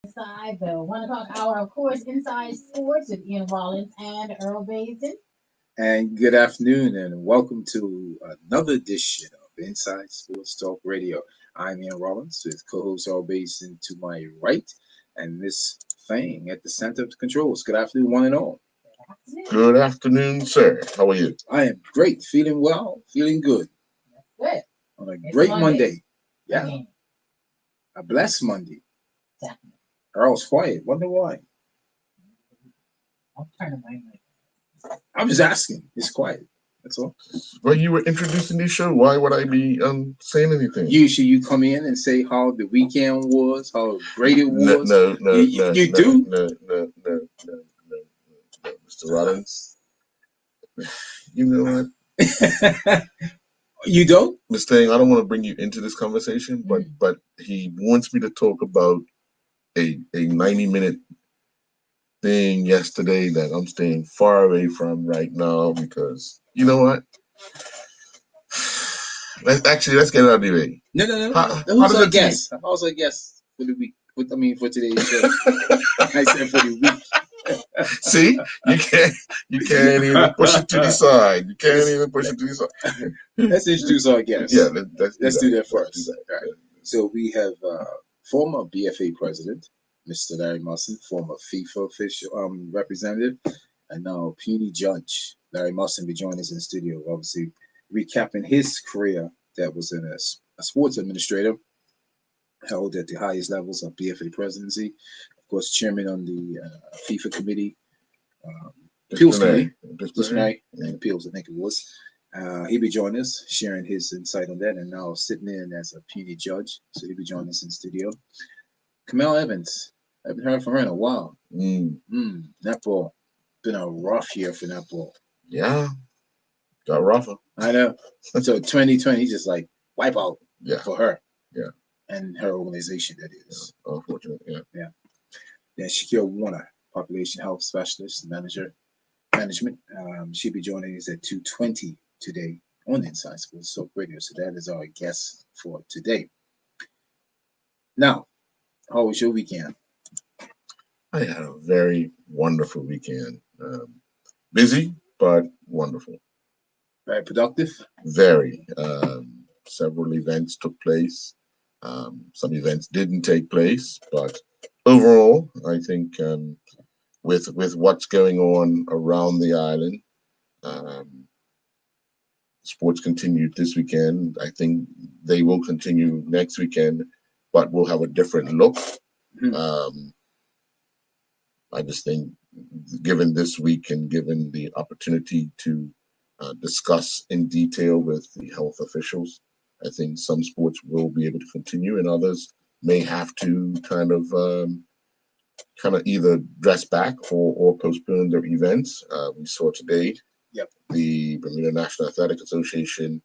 Inside the 1 o'clock hour, of course, Inside Sports with Ian Rollins and Earl Basin. And good afternoon, and welcome to another edition of Inside Sports Talk Radio. I'm Ian Rollins with co-host Earl Basin to my right, and this thing at the center of the controls. Good afternoon, one and all. Good afternoon, sir. How are you? I am great, feeling well, feeling good Good. on a It's great Monday. Monday. Yeah, Again. a blessed Monday. Definitely. Earl's quiet. Wonder why? I'll turn the mic. I'm just asking. It's quiet. That's all. Well, you were introducing this show. Why would I be saying anything? Usually, you come in and say how the weekend was, how great it No, was. no, no, You, no, you no, do. no, Mr. Rollins. You know what? You don't? Miss Thing, I don't want to bring you into this conversation, but he wants me to talk about a 90-minute thing yesterday that I'm staying far away from right now because you know what? Let's get it out of the way. No. How Who's does our a team? guest? How's our guest for the week? For today's show. I said for the week. See, you can't even push it to the side. You can't even push it to the side. Let's introduce our guest. Yeah, let's do that Let's first. do that. All right. So we have former BFA president, Mr. Larry Musson, former FIFA official representative, and now puny judge Larry Musson be joining us in the studio. Obviously, recapping his career that was in a sports administrator, held at the highest levels of BFA presidency. Of course, chairman on the FIFA committee, um, appeals committee, disciplinary and appeals, I think it was. He'll be joining us, sharing his insight on that, and now sitting in as a puny judge. So he'll be joining us in studio. Kamel Evans, I haven't heard from her in a while. Netball, been a rough year for netball. Yeah, got rougher. I know. So 2020 just like wipe out for her. Yeah. And her organization, that is. Yeah. Unfortunately, yeah. Then Shaquille Warner, population health specialist, management. She'll be joining us at 2:20 today on Inside Sports Soap Radio. So that is our guest for today. Now, how was your weekend? I had a very wonderful weekend. Busy, but wonderful. Very productive? Very. Several events took place. Some events didn't take place, but overall, I think with what's going on around the island, sports continued this weekend. I think they will continue next weekend, but we'll have a different look. I just think, given this week and given the opportunity to discuss in detail with the health officials, I think some sports will be able to continue, and others may have to kind of either dress back or postpone their events. We saw today the Bermuda National Athletic Association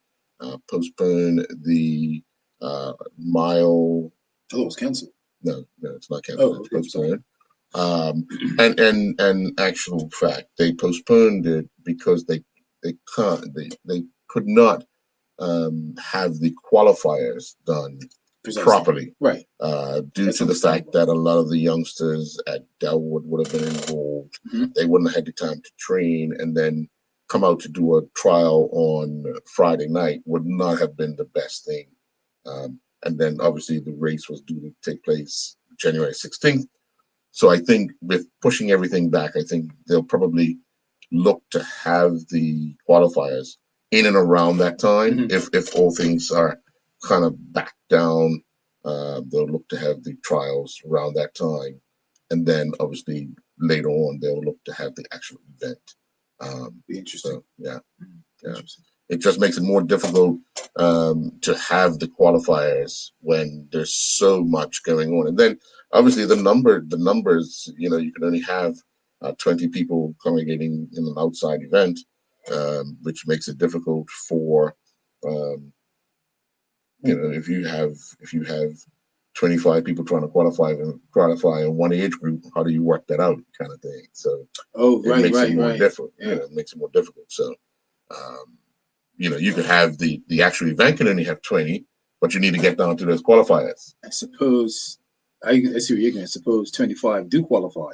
postpone the mile. Oh, it was canceled. No, it's not canceled. It's postponed. And actual fact, they postponed it because they could not have the qualifiers done properly, right? Due to the fact that a lot of the youngsters at Delwood would have been involved. They wouldn't have had the time to train, and then come out to do a trial on Friday night would not have been the best thing. And then obviously the race was due to take place January 16th. So I think with pushing everything back, I think they'll probably look to have the qualifiers in and around that time. If all things are kind of back down, they'll look to have the trials around that time. And then obviously later on, they'll look to have the actual event. Be interesting. So, yeah. It just makes it more difficult to have the qualifiers when there's so much going on. And then obviously the numbers, you can only have 20 people congregating in an outside event, which makes it difficult for, if you have 25 people trying to qualify in one age group, how do you work that out, kind of thing? So it makes it more difficult. Yeah. It makes it more difficult. So you could have the actual event can only have 20, but you need to get down to those qualifiers. I suppose I see where you're going. Suppose 25 do qualify.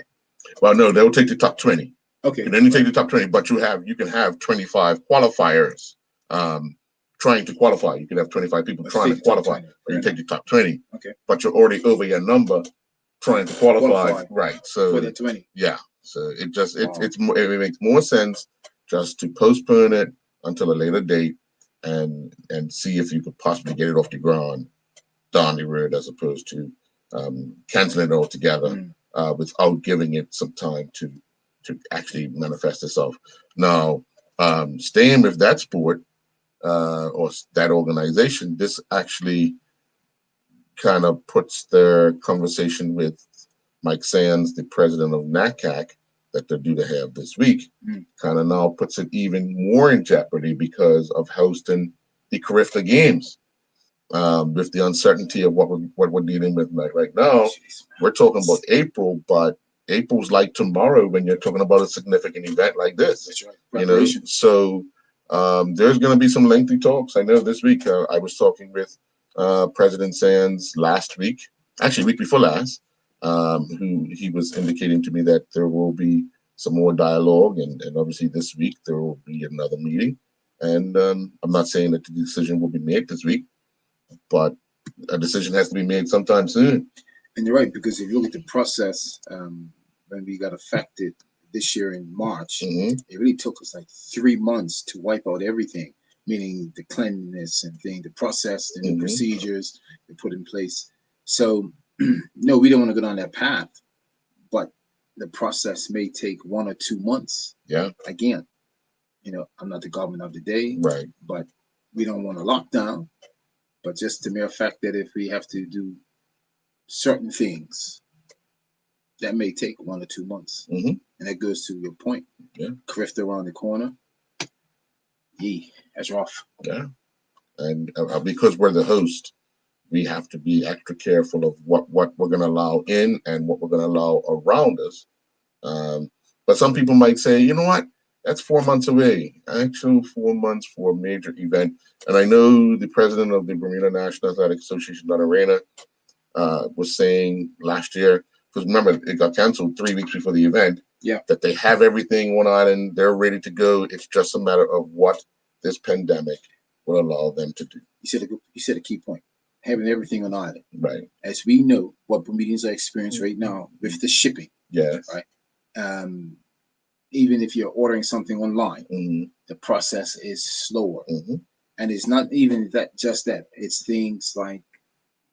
Well, no, they'll take the top 20. Okay. You can only take the top 20, but you can have 25 qualifiers trying to qualify. You can have 25 people Let's trying take to the top qualify, 20. or you Fair take the top 20. Okay. But you're already over your number trying to qualify. Right. So for the 20. yeah. So it just Wow. it makes more sense just to postpone it until a later date and see if you could possibly get it off the ground down the road as opposed to canceling it altogether without giving it some time to actually manifest itself. Now, staying with that sport or that organization, this actually kind of puts their conversation with Mike Sands, the president of NACAC, that they're due to have this week, kind of now puts it even more in jeopardy because of hosting the Carifta Games. With the uncertainty of what we're dealing with right now, we're talking about April, but April's like tomorrow when you're talking about a significant event like this. That's right. You know, so there's going to be some lengthy talks. I know this week I was talking with President Sands last week, actually week before last, who he was indicating to me that there will be some more dialogue, and obviously this week there will be another meeting. And I'm not saying that the decision will be made this week, but a decision has to be made sometime soon. And you're right, because if you look at the process, when we got affected this year in March, it really took us like 3 months to wipe out everything, meaning the cleanliness and thing, the process, the new procedures we put in place. So, no, we don't want to go down that path, but the process may take 1 or 2 months. Yeah. Again, you know, I'm not the government of the day, right? But we don't want a lockdown. But just the mere fact that if we have to do certain things, that may take 1 or 2 months. And that goes to your point. Yeah. Carifta around the corner. That's rough. Yeah. And because we're the host, we have to be extra careful of what we're going to allow in and what we're going to allow around us. But some people might say, you know what? That's 4 months away. Actual 4 months for a major event. And I know the president of the Bermuda National Athletic Association, Don Arena, was saying last year, because remember, it got canceled 3 weeks before the event, that they have everything on island, they're ready to go. It's just a matter of what this pandemic will allow them to do. You said a key point. Having everything on island. Right. As we know, what Bermudians are experiencing right now with the shipping. Yes. Right. Even if you're ordering something online, the process is slower. And it's not even just that. It's things like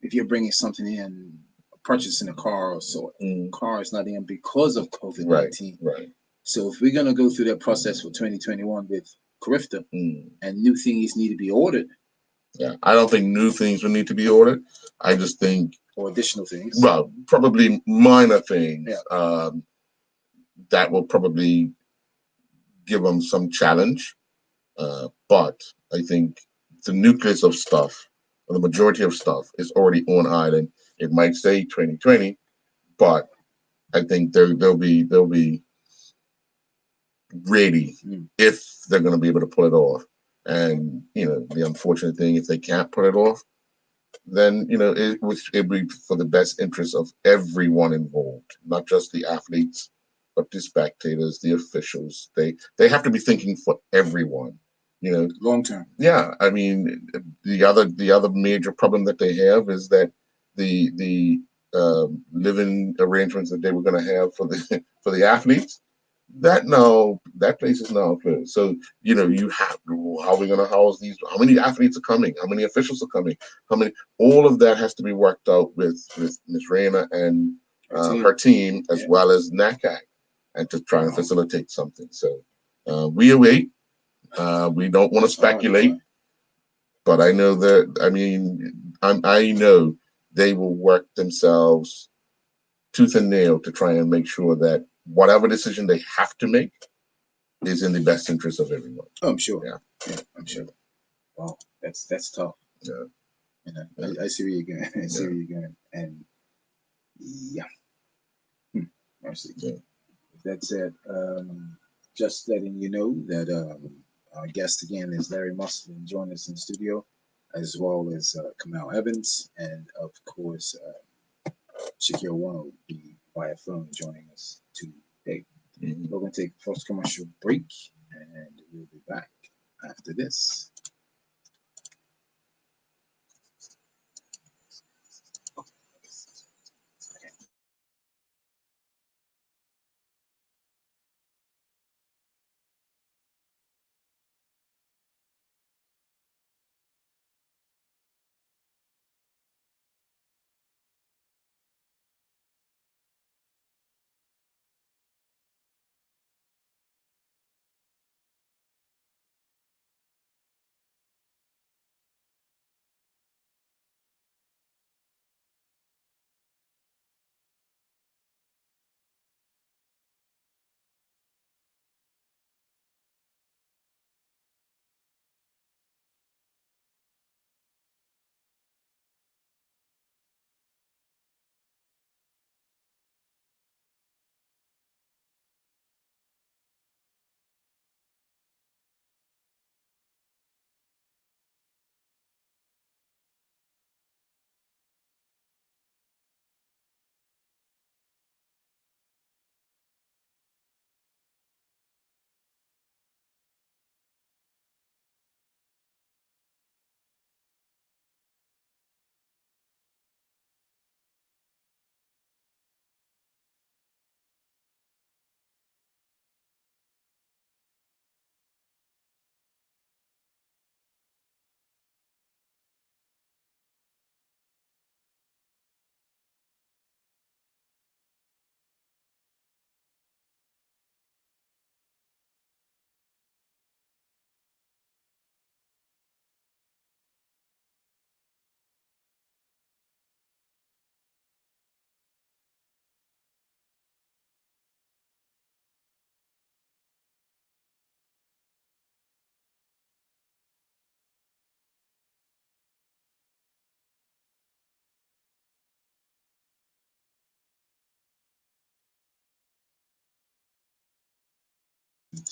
if you're bringing something in, purchasing a car or so, car is not in because of COVID-19. Right. So if we're going to go through that process for 2021 with Carifta and new things need to be ordered. Yeah, I don't think new things will need to be ordered. I just think, or additional things. Well, probably minor things that will probably give them some challenge. But I think the nucleus of stuff, or the majority of stuff, is already on island. It might say 2020, but I think they'll be ready if they're going to be able to pull it off. And you know, the unfortunate thing, if they can't pull it off, then you know it would be for the best interest of everyone involved, not just the athletes, but the spectators, the officials. They have to be thinking for everyone. You know, long term. Yeah, I mean, the other major problem that they have is that the living arrangements that they were going to have for the athletes, that place is now closed. So you know, you have, how are we going to house these? How many athletes are coming? How many officials are coming? How many? All of that has to be worked out with Ms. Reyna and her team, as well as NACAC, and to try and facilitate something. So we await. We don't want to speculate, but I know that. I mean, I know they will work themselves tooth and nail to try and make sure that whatever decision they have to make is in the best interest of everyone. Oh, I'm sure. Yeah, I'm sure. Wow, that's tough. Yeah. You know, I see where you're going. I see where you're going. And mercy. Yeah. With that said, just letting you know that our guest again is Larry Musselman, joining us in the studio, as well as Kamal Evans, and of course Shaquille Warner will be via phone joining us today. We're going to take first commercial break, and we'll be back after this.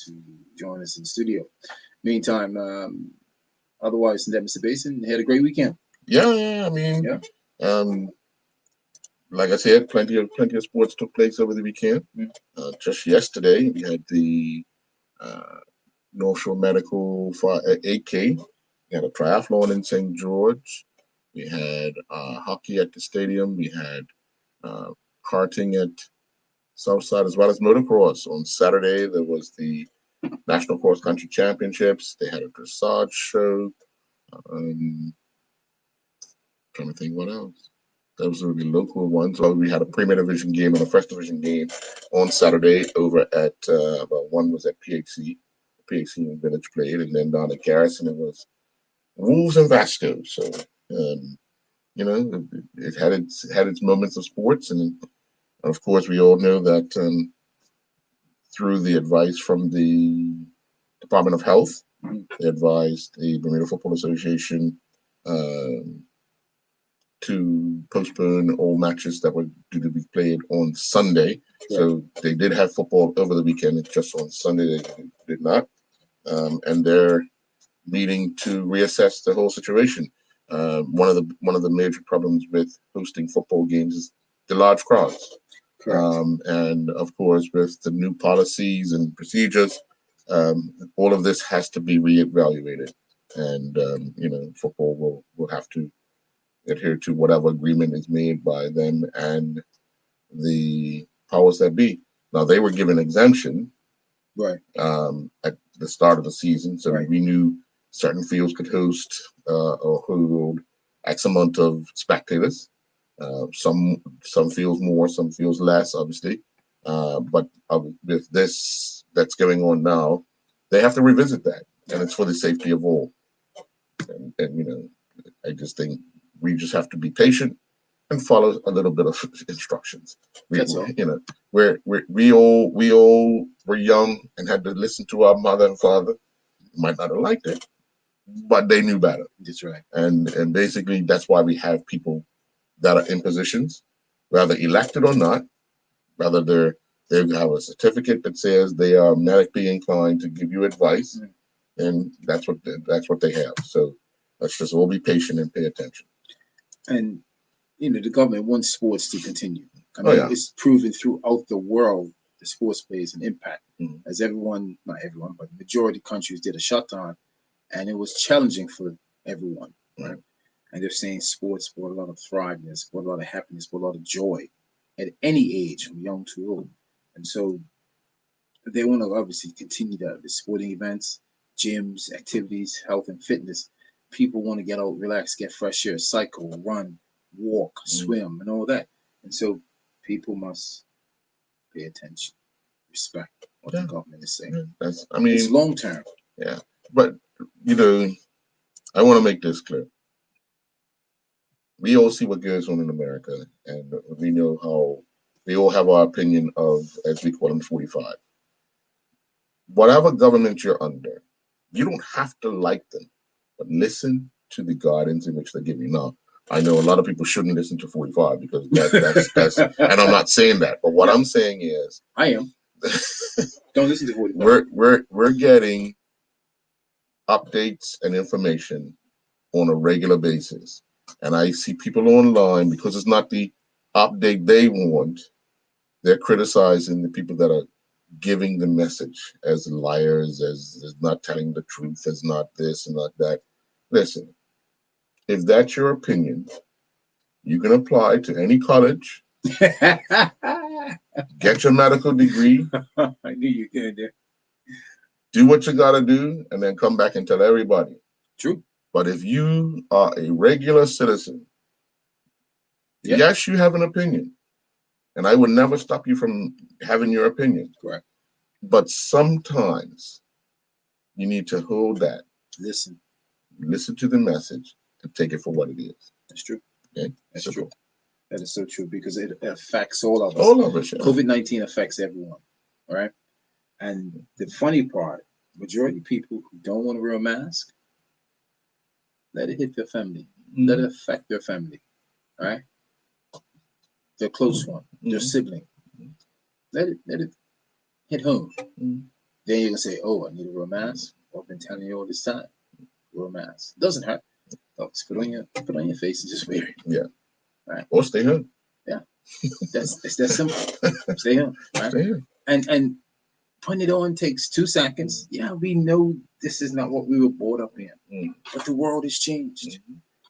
To join us in the studio. Meantime, otherwise, Mr. Basin had a great weekend. Yeah, I mean, Yeah. Like I said, plenty of sports took place over the weekend. Just yesterday, we had the North Shore Medical 8K. We had a triathlon in St. George. We had hockey at the stadium. We had karting at Southside, as well as motocross. On Saturday, there was the National Cross Country Championships. They had a dressage show. Trying to think what else. Those were the local ones. So we had a Premier Division game and a First Division game on Saturday over at, well, one was at PHC. PHC and Village played, and then down at Garrison it was Wolves and Vasco. So, it had its moments of sports, and of course we all know that through the advice from the Department of Health, they advised the Bermuda Football Association to postpone all matches that were due to be played on Sunday. Yeah. So they did have football over the weekend. It's just on Sunday they did not. And they're meeting to reassess the whole situation. One of the major problems with hosting football games is the large crowds. And of course, with the new policies and procedures, all of this has to be reevaluated. And football will have to adhere to whatever agreement is made by them and the powers that be. Now, they were given exemption at the start of the season, so we knew certain fields could host or hold X amount of spectators. Some fields more, some fields less, obviously. But with this that's going on now, they have to revisit that, and it's for the safety of all. And I just think we just have to be patient and follow a little bit of instructions. We all were young and had to listen to our mother and father. Might not have liked it, but they knew better. That's right. And basically that's why we have people that are in positions, whether elected or not, whether they have a certificate that says they are medically inclined to give you advice, and that's what they have. So let's just all be patient and pay attention. And the government wants sports to continue. I mean, it's proven throughout the world the sports plays an impact. As everyone, not everyone, but the majority of countries did a shutdown, and it was challenging for everyone, right? And they're saying sports brought a lot of thriveness, brought a lot of happiness, brought a lot of joy at any age, from young to old. And so they want to obviously continue that with sporting events, gyms, activities, health and fitness. People want to get out, relax, get fresh air, cycle, run, walk, swim, and all that. And so people must pay attention, respect what the government is saying. It's long term. Yeah. But, I want to make this clear. We all see what goes on in America, and we know how we all have our opinion of, as we call them, 45. Whatever government you're under, you don't have to like them, but listen to the guidance in which they give you. Now, I know a lot of people shouldn't listen to 45 because that's and I'm not saying that, but what I'm saying is, I am. Don't listen to 45. We're getting updates and information on a regular basis, and I see people online, because it's not the update they want, they're criticizing the people that are giving the message as liars, as not telling the truth, as not this and not that. Listen, if that's your opinion, you can apply to any college, get your medical degree. I knew you could do. Do what you gotta do, and then come back and tell everybody. True. But if you are a regular citizen, yes, you have an opinion, and I would never stop you from having your opinion. Correct. But sometimes you need to hold that. Listen to the message and take it for what it is. That's true. Okay? That's true. That is so true, because it affects all of us. All of us. Yeah. COVID-19 affects everyone. All right. And the funny part, majority of people who don't want to wear a mask, let it hit their family. Let it affect their family. All right. Their close one, their sibling. Let it hit home. Then you're gonna say, "Oh, I need to wear a mask." I've been telling you all this time. Wear a mask. It doesn't hurt. Just put on your face and just wear it. Yeah. Right. Or stay home. Yeah. It's that simple. Stay home. Right. Stay home. And putting it on takes 2 seconds. Yeah, we know this is not what we were brought up in. But the world has changed.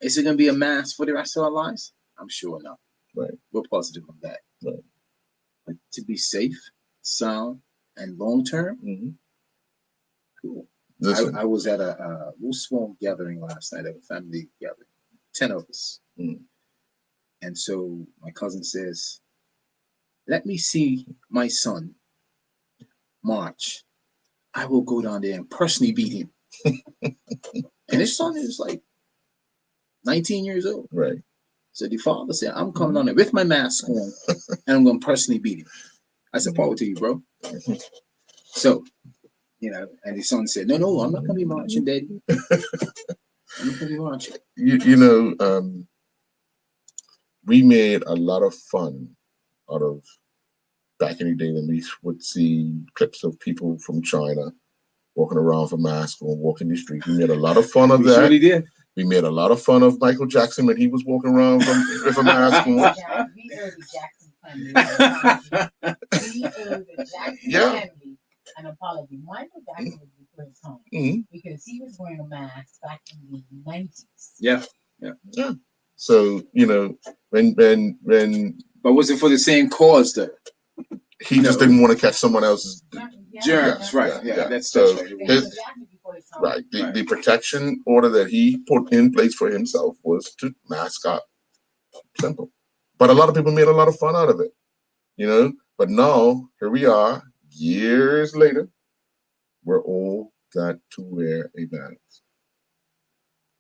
Is it gonna be a mask for the rest of our lives? I'm sure not. Right. We're positive on that. Right. But to be safe, sound, and long term, cool. I was at a little small gathering last night, at a family gathering, 10 of us. And so my cousin says, "Let me see my son march. I will go down there and personally beat him." And his son is like 19 years old. Right. So the father said, "I'm coming on there with my mask on, and I'm going to personally beat him." I said, "Power to you, bro." So, and his son said, No, I'm not going to be marching, Daddy. I'm not going to be marching. We made a lot of fun out of, back in the day when we would see clips of people from China walking around with a mask or walking the street. We made a lot of fun of that. Surely did. We made a lot of fun of Michael Jackson when he was walking around with a mask on. We owe the Jackson family an apology. Michael Jackson was the first home because he was wearing a mask back in the 90s. Yeah. So, when but was it for the same cause though? He just didn't want to catch someone else's germs, right? Yeah, that's so right. The protection order that he put in place for himself was to mask up. Simple. But a lot of people made a lot of fun out of it, But now here we are, years later, we're all got to wear a mask.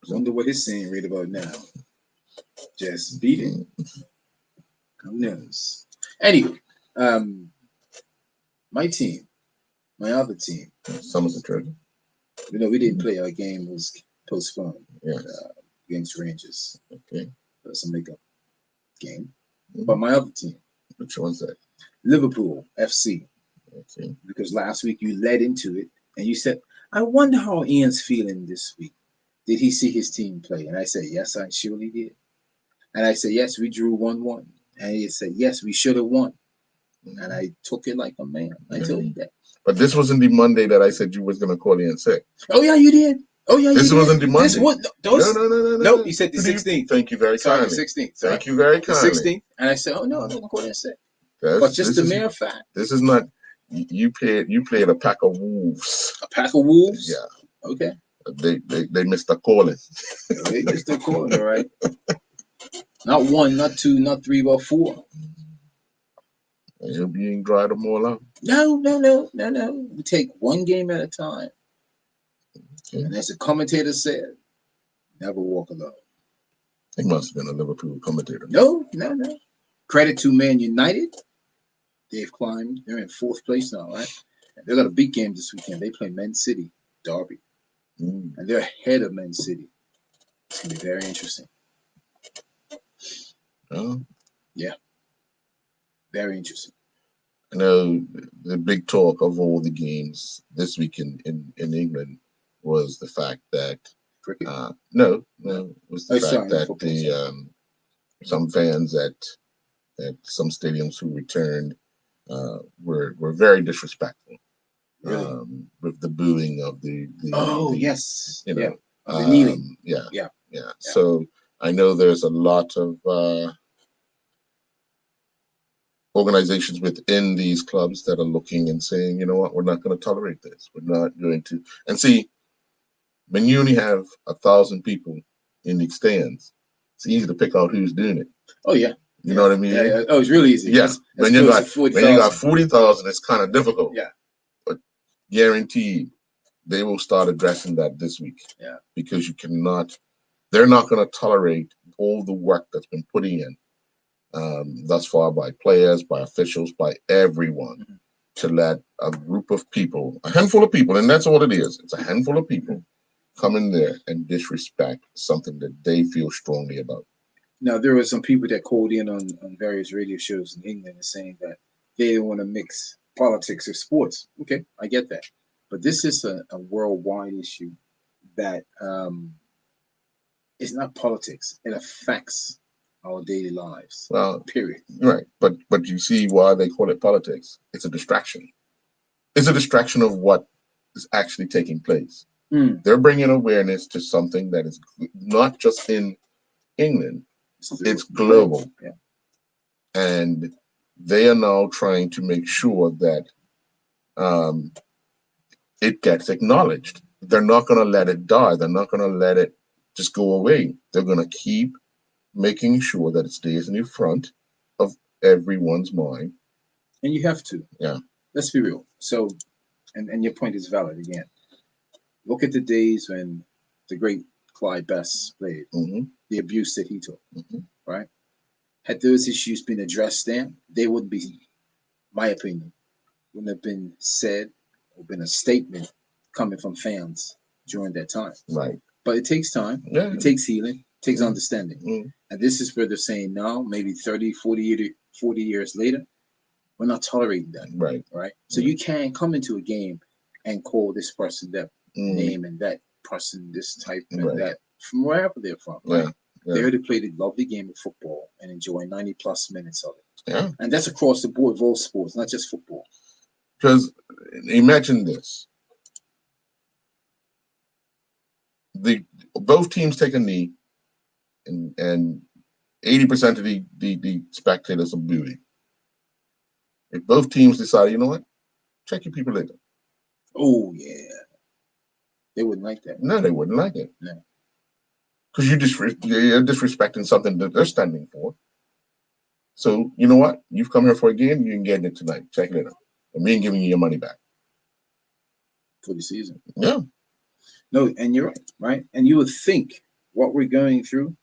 Wonder what his saying right about now. Just beat it. Who knows? Anyway, my other team, Somerset Trojans. We didn't play. Our game was postponed. Yes. Against Rangers. Okay. That's a makeup game. But my other team. Which one's that? Liverpool FC. Okay. Because last week you led into it and you said, "I wonder how Ian's feeling this week. Did he see his team play?" And I said, "Yes, I surely did." And I said, yes, we drew 1-1. And he said, yes, we should have won. And I took it like a man. I told you that. But this wasn't the Monday that I said you was gonna call in sick. Oh yeah, you did. Oh yeah, This you wasn't did. the Monday. This was those. No. No, you said the 16th. Thank you very Sorry, kindly. the 16th. Thank you very The kindly. 16th. And I said, oh no, I'm gonna call in sick. That's, But just the mere fact. This is not. You played a pack of wolves. A pack of wolves. Yeah. Okay. They missed a calling. They missed a calling, all right. Not one, not two, not three, but four. And you're being dried them all out. No. We take one game at a time. Okay. And as the commentator said, never walk alone. He must have been a Liverpool commentator. No. Credit to Man United. They've climbed. They're in 4th place now, right? And they got a big game this weekend. They play Man City, Derby. And they're ahead of Man City. It's going to be very interesting. Oh. Yeah. Very interesting. I know the big talk of all the games this week in England was the fact that cricket. No, was the fact that football, some fans at some stadiums who returned were very disrespectful. Really? With the booing of the yes, you know, the kneeling. Yeah. So I know there's a lot of organizations within these clubs that are looking and saying, you know what, we're not going to tolerate this. We're not going to. And see, when you only have 1,000 people in the stands, it's easy to pick out who's doing it. Oh yeah. You know what I mean? Yeah. Oh, it's really easy. Yeah. When you got 40,000, it's kind of difficult. Yeah. But guaranteed, they will start addressing that this week. Yeah. Because they're not going to tolerate all the work that's been put in thus far by players, by officials, by everyone, to let a group of people, a handful of people, and that's all it is. It's a handful of people come in there and disrespect something that they feel strongly about. Now, there were some people that called in on various radio shows in England and saying that they don't want to mix politics or sports. Okay, I get that. But this is a worldwide issue that is not politics. It affects our daily lives. Well, period. Right. But you see why they call it politics. It's a distraction. It's a distraction of what is actually taking place. They're bringing awareness to something that is not just in England. It's global. Yeah. And they are now trying to make sure that it gets acknowledged. They're not going to let it die. They're not going to let it just go away. They're going to keep making sure that it stays in the front of everyone's mind. And you have to. Yeah. Let's be real. So, and your point is valid again. Look at the days when the great Clyde Best played, the abuse that he took, right? Had those issues been addressed then, they would be, my opinion, wouldn't have been said or been a statement coming from fans during that time. Right. But it takes time. Yeah. It takes healing. It takes understanding. And this is where they're saying now, maybe 30, 40 years later, we're not tolerating that. Right. So you can't come into a game and call this person that name and that person this type and that from wherever they're from. Right? They're here to play the lovely game of football and enjoy 90 plus minutes of it. Yeah. And that's across the board of all sports, not just football. Because imagine this. Both teams take a knee and 80% of the spectators are booing. If both teams decide, you know what, check your people later. Oh yeah. They wouldn't like that. No, they wouldn't like it. No. Because you're disrespecting something that they're standing for. So, you know what? You've come here for a game, you can get it tonight. Check it out. And we ain't giving you your money back. For the season. Yeah. No, and you're right? And you would think what we're going through,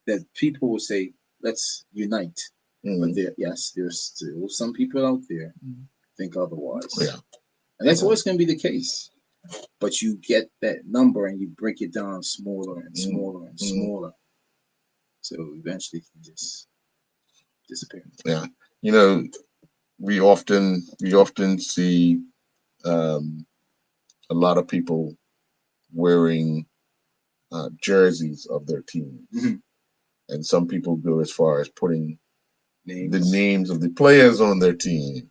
that people will say, let's unite. But there's still some people out there think otherwise. Yeah. And that's always going to be the case. But you get that number and you break it down smaller and smaller and smaller. So eventually it can just disappear. Yeah. You know, we often see a lot of people wearing jerseys of their teams. and some people go as far as putting Names. the names of the players on their team.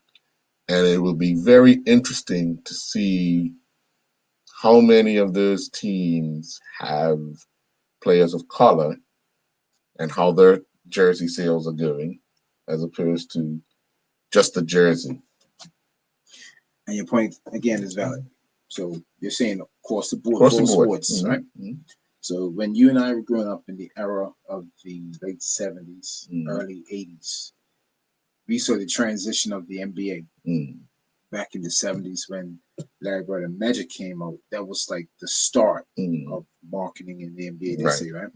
And it will be very interesting to see how many of those teams have players of color and how their jersey sales are going, as opposed to just the jersey. And your point again is valid. So you're saying across the board, Across the all board. sports, Mhm. right? Mhm. So when you and I were growing up in the era of the late 70s, early 80s, we saw the transition of the NBA. Back in the 70s when Larry Bird and Magic came out. That was like the start of marketing in the NBA, they say, right?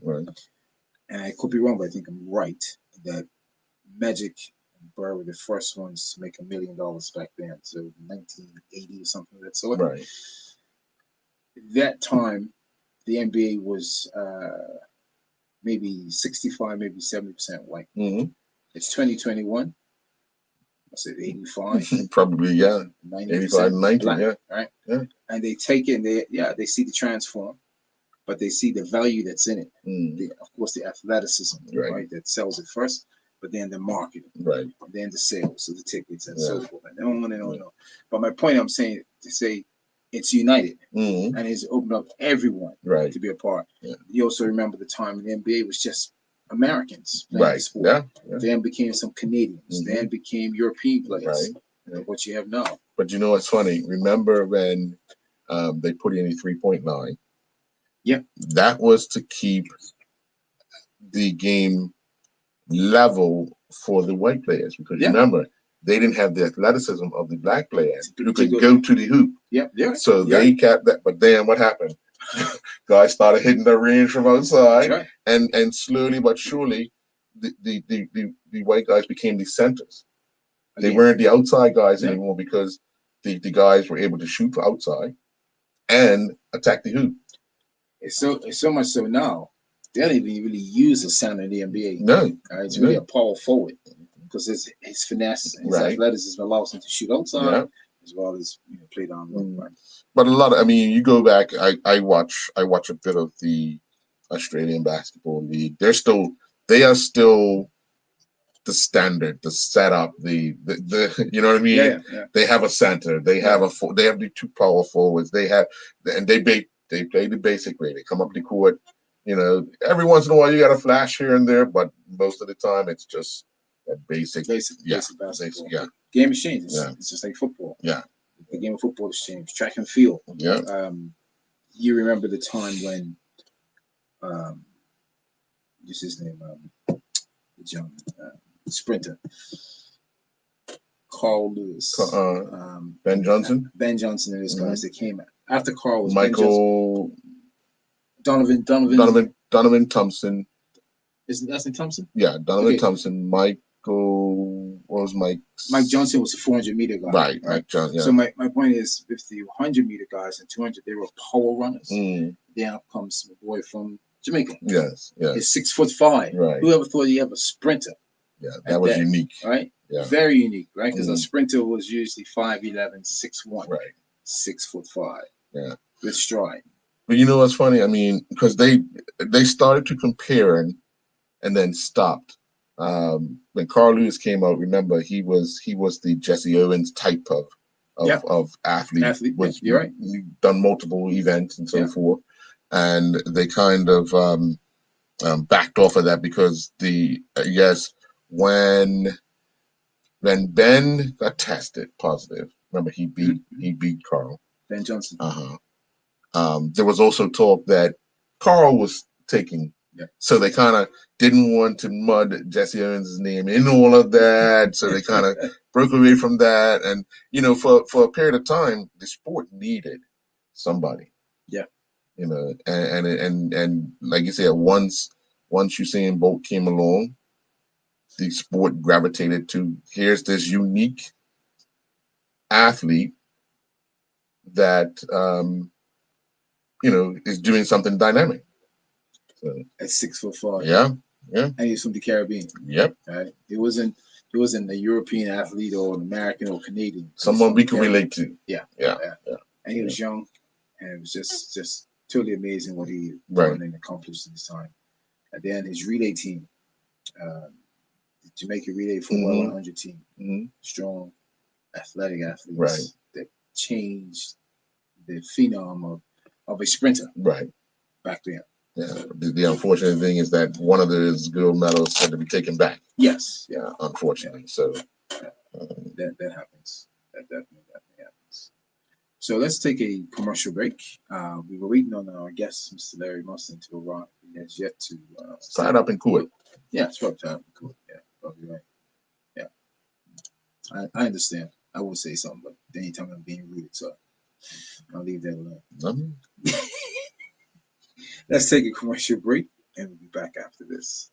And I could be wrong, but I think I'm right that Magic and Bird were the first ones to make $1 million back then. So 1980 or something of that sort. Right. That time, the NBA was maybe 65, maybe 70% white. It's 2021. I said 85. Probably, yeah. 85, 90, black, yeah. Right? Yeah. And they take it, they see the transform, but they see the value that's in it. Of course, the athleticism, right? That sells it first, but then the marketing, right? And then the sales of the tickets and so forth. And on and on and on. But my point I'm saying to say it's united and it's opened up everyone to be a part. You also remember the time the NBA was just Americans playing the sport. Then became some Canadians. Then became European players. What you have now. But you know what's funny? Remember when they put in a 3-point line? Yeah. That was to keep the game level for the white players, because remember, they didn't have the athleticism of the black players who could go to the hoop. So they kept that. But then what happened? Guys started hitting the range from outside, and slowly but surely, the white guys became the centers. They weren't the outside guys anymore, because the guys were able to shoot outside and attack the hoop. It's so much so now they don't even really use a center in the NBA. No, it's really a power forward, because his finesse, his athleticism allows him to shoot outside as well as play down low. But a lot of, I mean, you go back. I watch a bit of the Australian Basketball League. They are still the standard, the setup, the you know what I mean? They have a center. They have they have the two power forwards. They play the basic way. They come up the court. Every once in a while you got a flash here and there, but most of the time it's just that basic basketball. Game has changed. It's just like football. The game of football has changed. Track and field. You remember the time when what's his name? The young sprinter. Carl Lewis. Ben Johnson. Ben Johnson and his guys that came after Carl was Michael. Donovan Thompson. Isn't that Thompson? Yeah, Donovan Thompson. Michael. What was Mike? Mike Johnson was a 400-meter guy. Right. Mike Johnson. Yeah. So my point is, with the 100-meter guys and 200, they were power runners. Then up comes a boy from Jamaica. Yes. He's 6'5". Right. Whoever thought you have a sprinter? Yeah, that was unique. Right. Yeah. Very unique. Right. Because a sprinter was usually 5'11", 6'1". Right. 6'5". Yeah. With stride. But you know what's funny? I mean, because they started to compare and then stopped. When Carl Lewis came out, remember he was the Jesse Owens type of athlete. Was done multiple events and so forth, and they kind of backed off of that because when Ben got tested positive, remember he beat Carl. Ben Johnson. There was also talk that Carl was taking, so they kind of didn't want to mud Jesse Owens' name in all of that, so they kind of broke away from that. And for a period of time, the sport needed somebody. And like you said, once Usain Bolt came along, the sport gravitated to, here's this unique athlete that is doing something dynamic. So, at 6'5". Yeah. And he's from the Caribbean. Yep. Right. It wasn't a European athlete or an American or Canadian. Someone we can relate to. Yeah. And he was young, and it was just totally amazing what he done and accomplished in his time. And then his relay team, uh, the Jamaica Relay Football 100 team, strong, athletic athletes that changed the phenom of a sprinter back then. Yeah. The unfortunate thing is that one of those gold medals had to be taken back. Yes. Yeah. Unfortunately. So that happens. That definitely happens. So let's take a commercial break. We were waiting on our guest, Mr. Larry Mustin, to arrive. He has yet to tied up in court. Yeah, it's probably tied up in court. Yeah, probably right. Yeah, I understand. I would say something, but anytime I'm being rude, so I'll leave that alone. Let's take a commercial break, and we'll be back after this.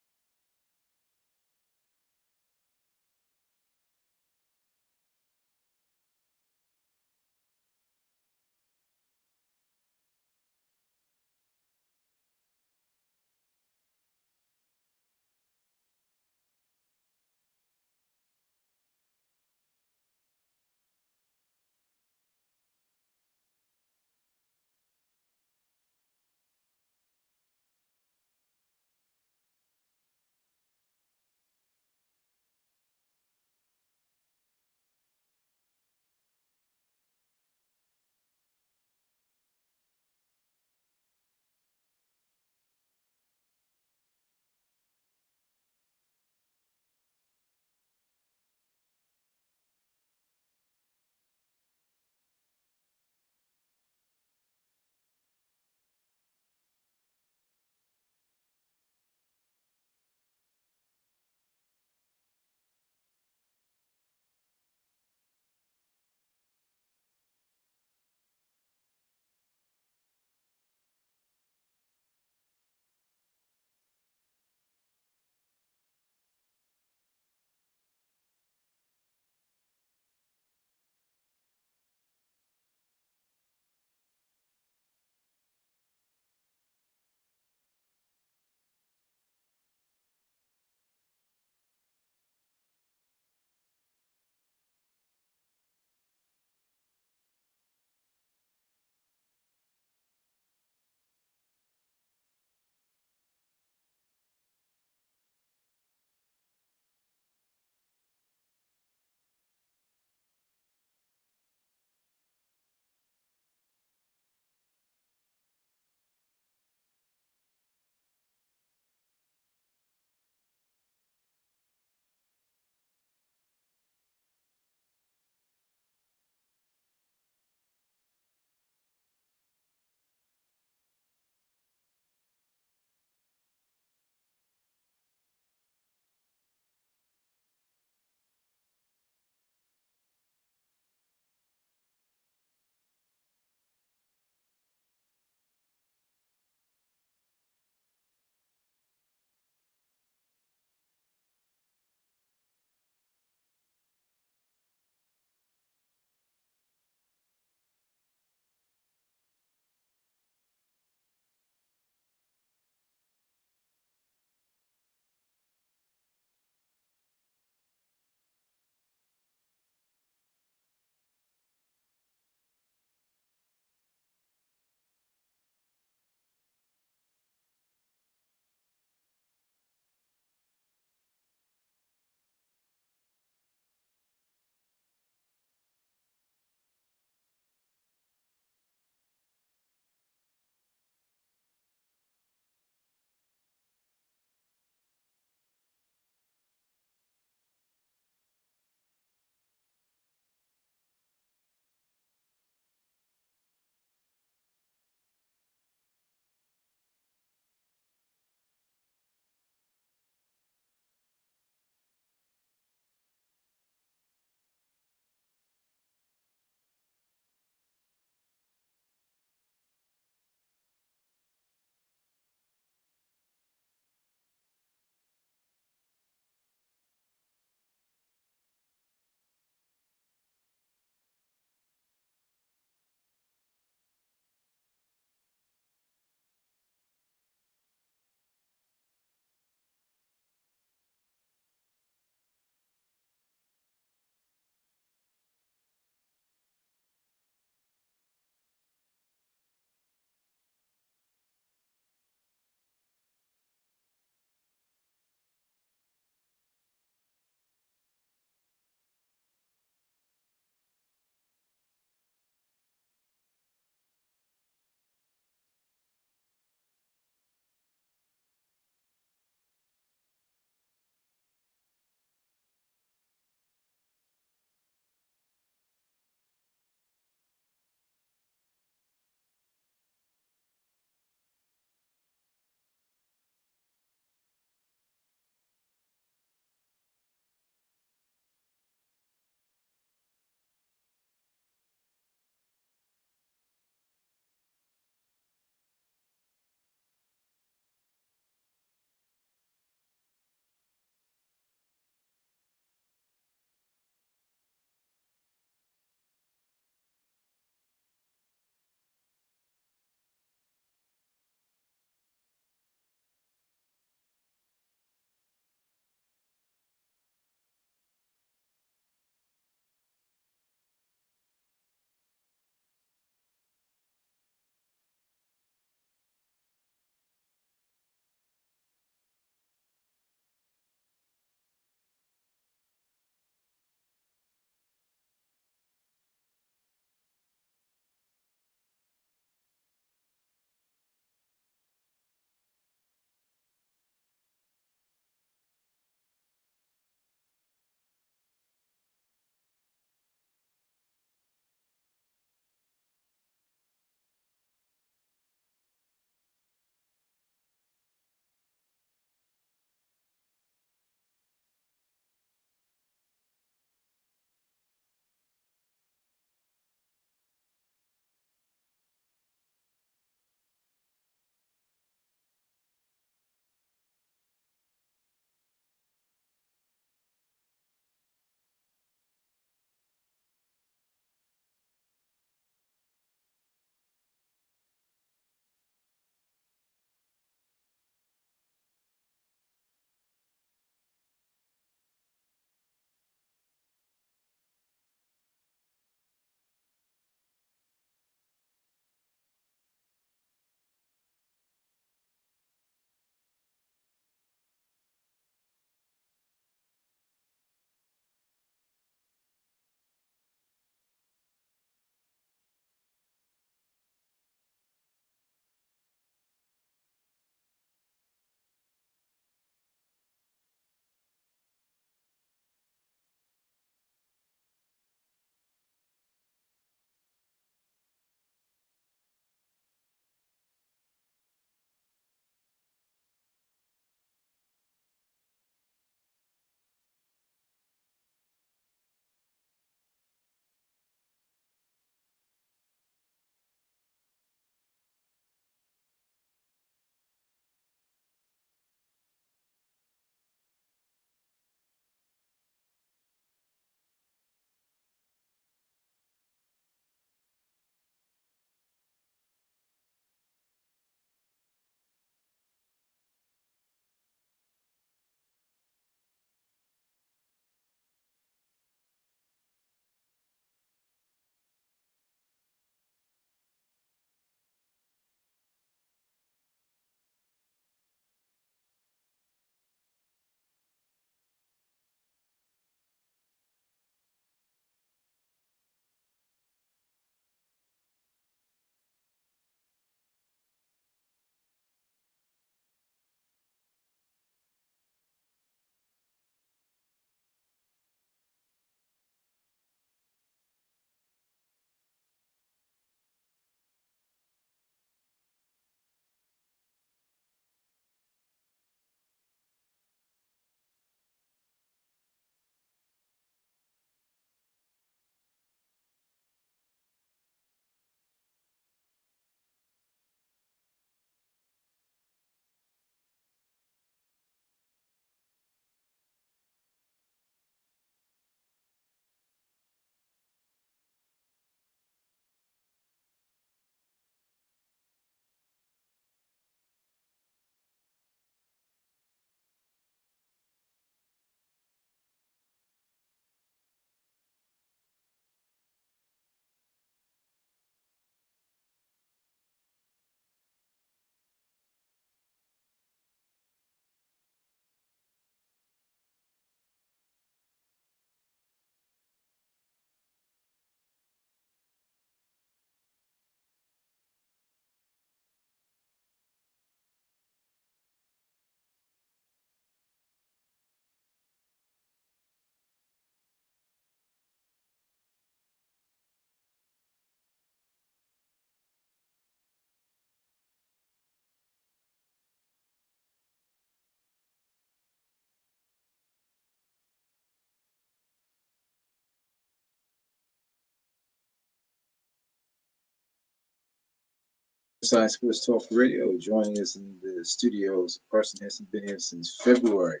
Side Sports Talk Radio. Joining us in the studios, a person who hasn't been here since February.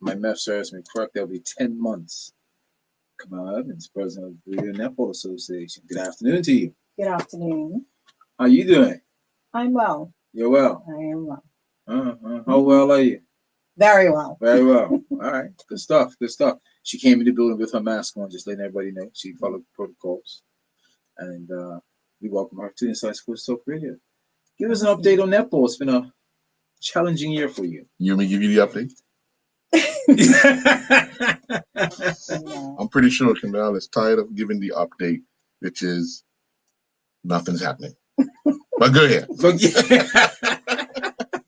My math serves me correct. That'll be 10 months. Kamal Evans, president of the Bermuda Netball Association. Good afternoon to you. Good afternoon. How you doing? I'm well. You're well. I am well. How well are you? Very well. Very well. All right. Good stuff. Good stuff. She came in the building with her mask on, just letting everybody know. She followed protocols. And we welcome her to Inside Sports Talk Radio. Give us an update on netball. It's been a challenging year for you. You want me to give you the update? I'm pretty sure Canal is tired of giving the update, which is nothing's happening. But go ahead.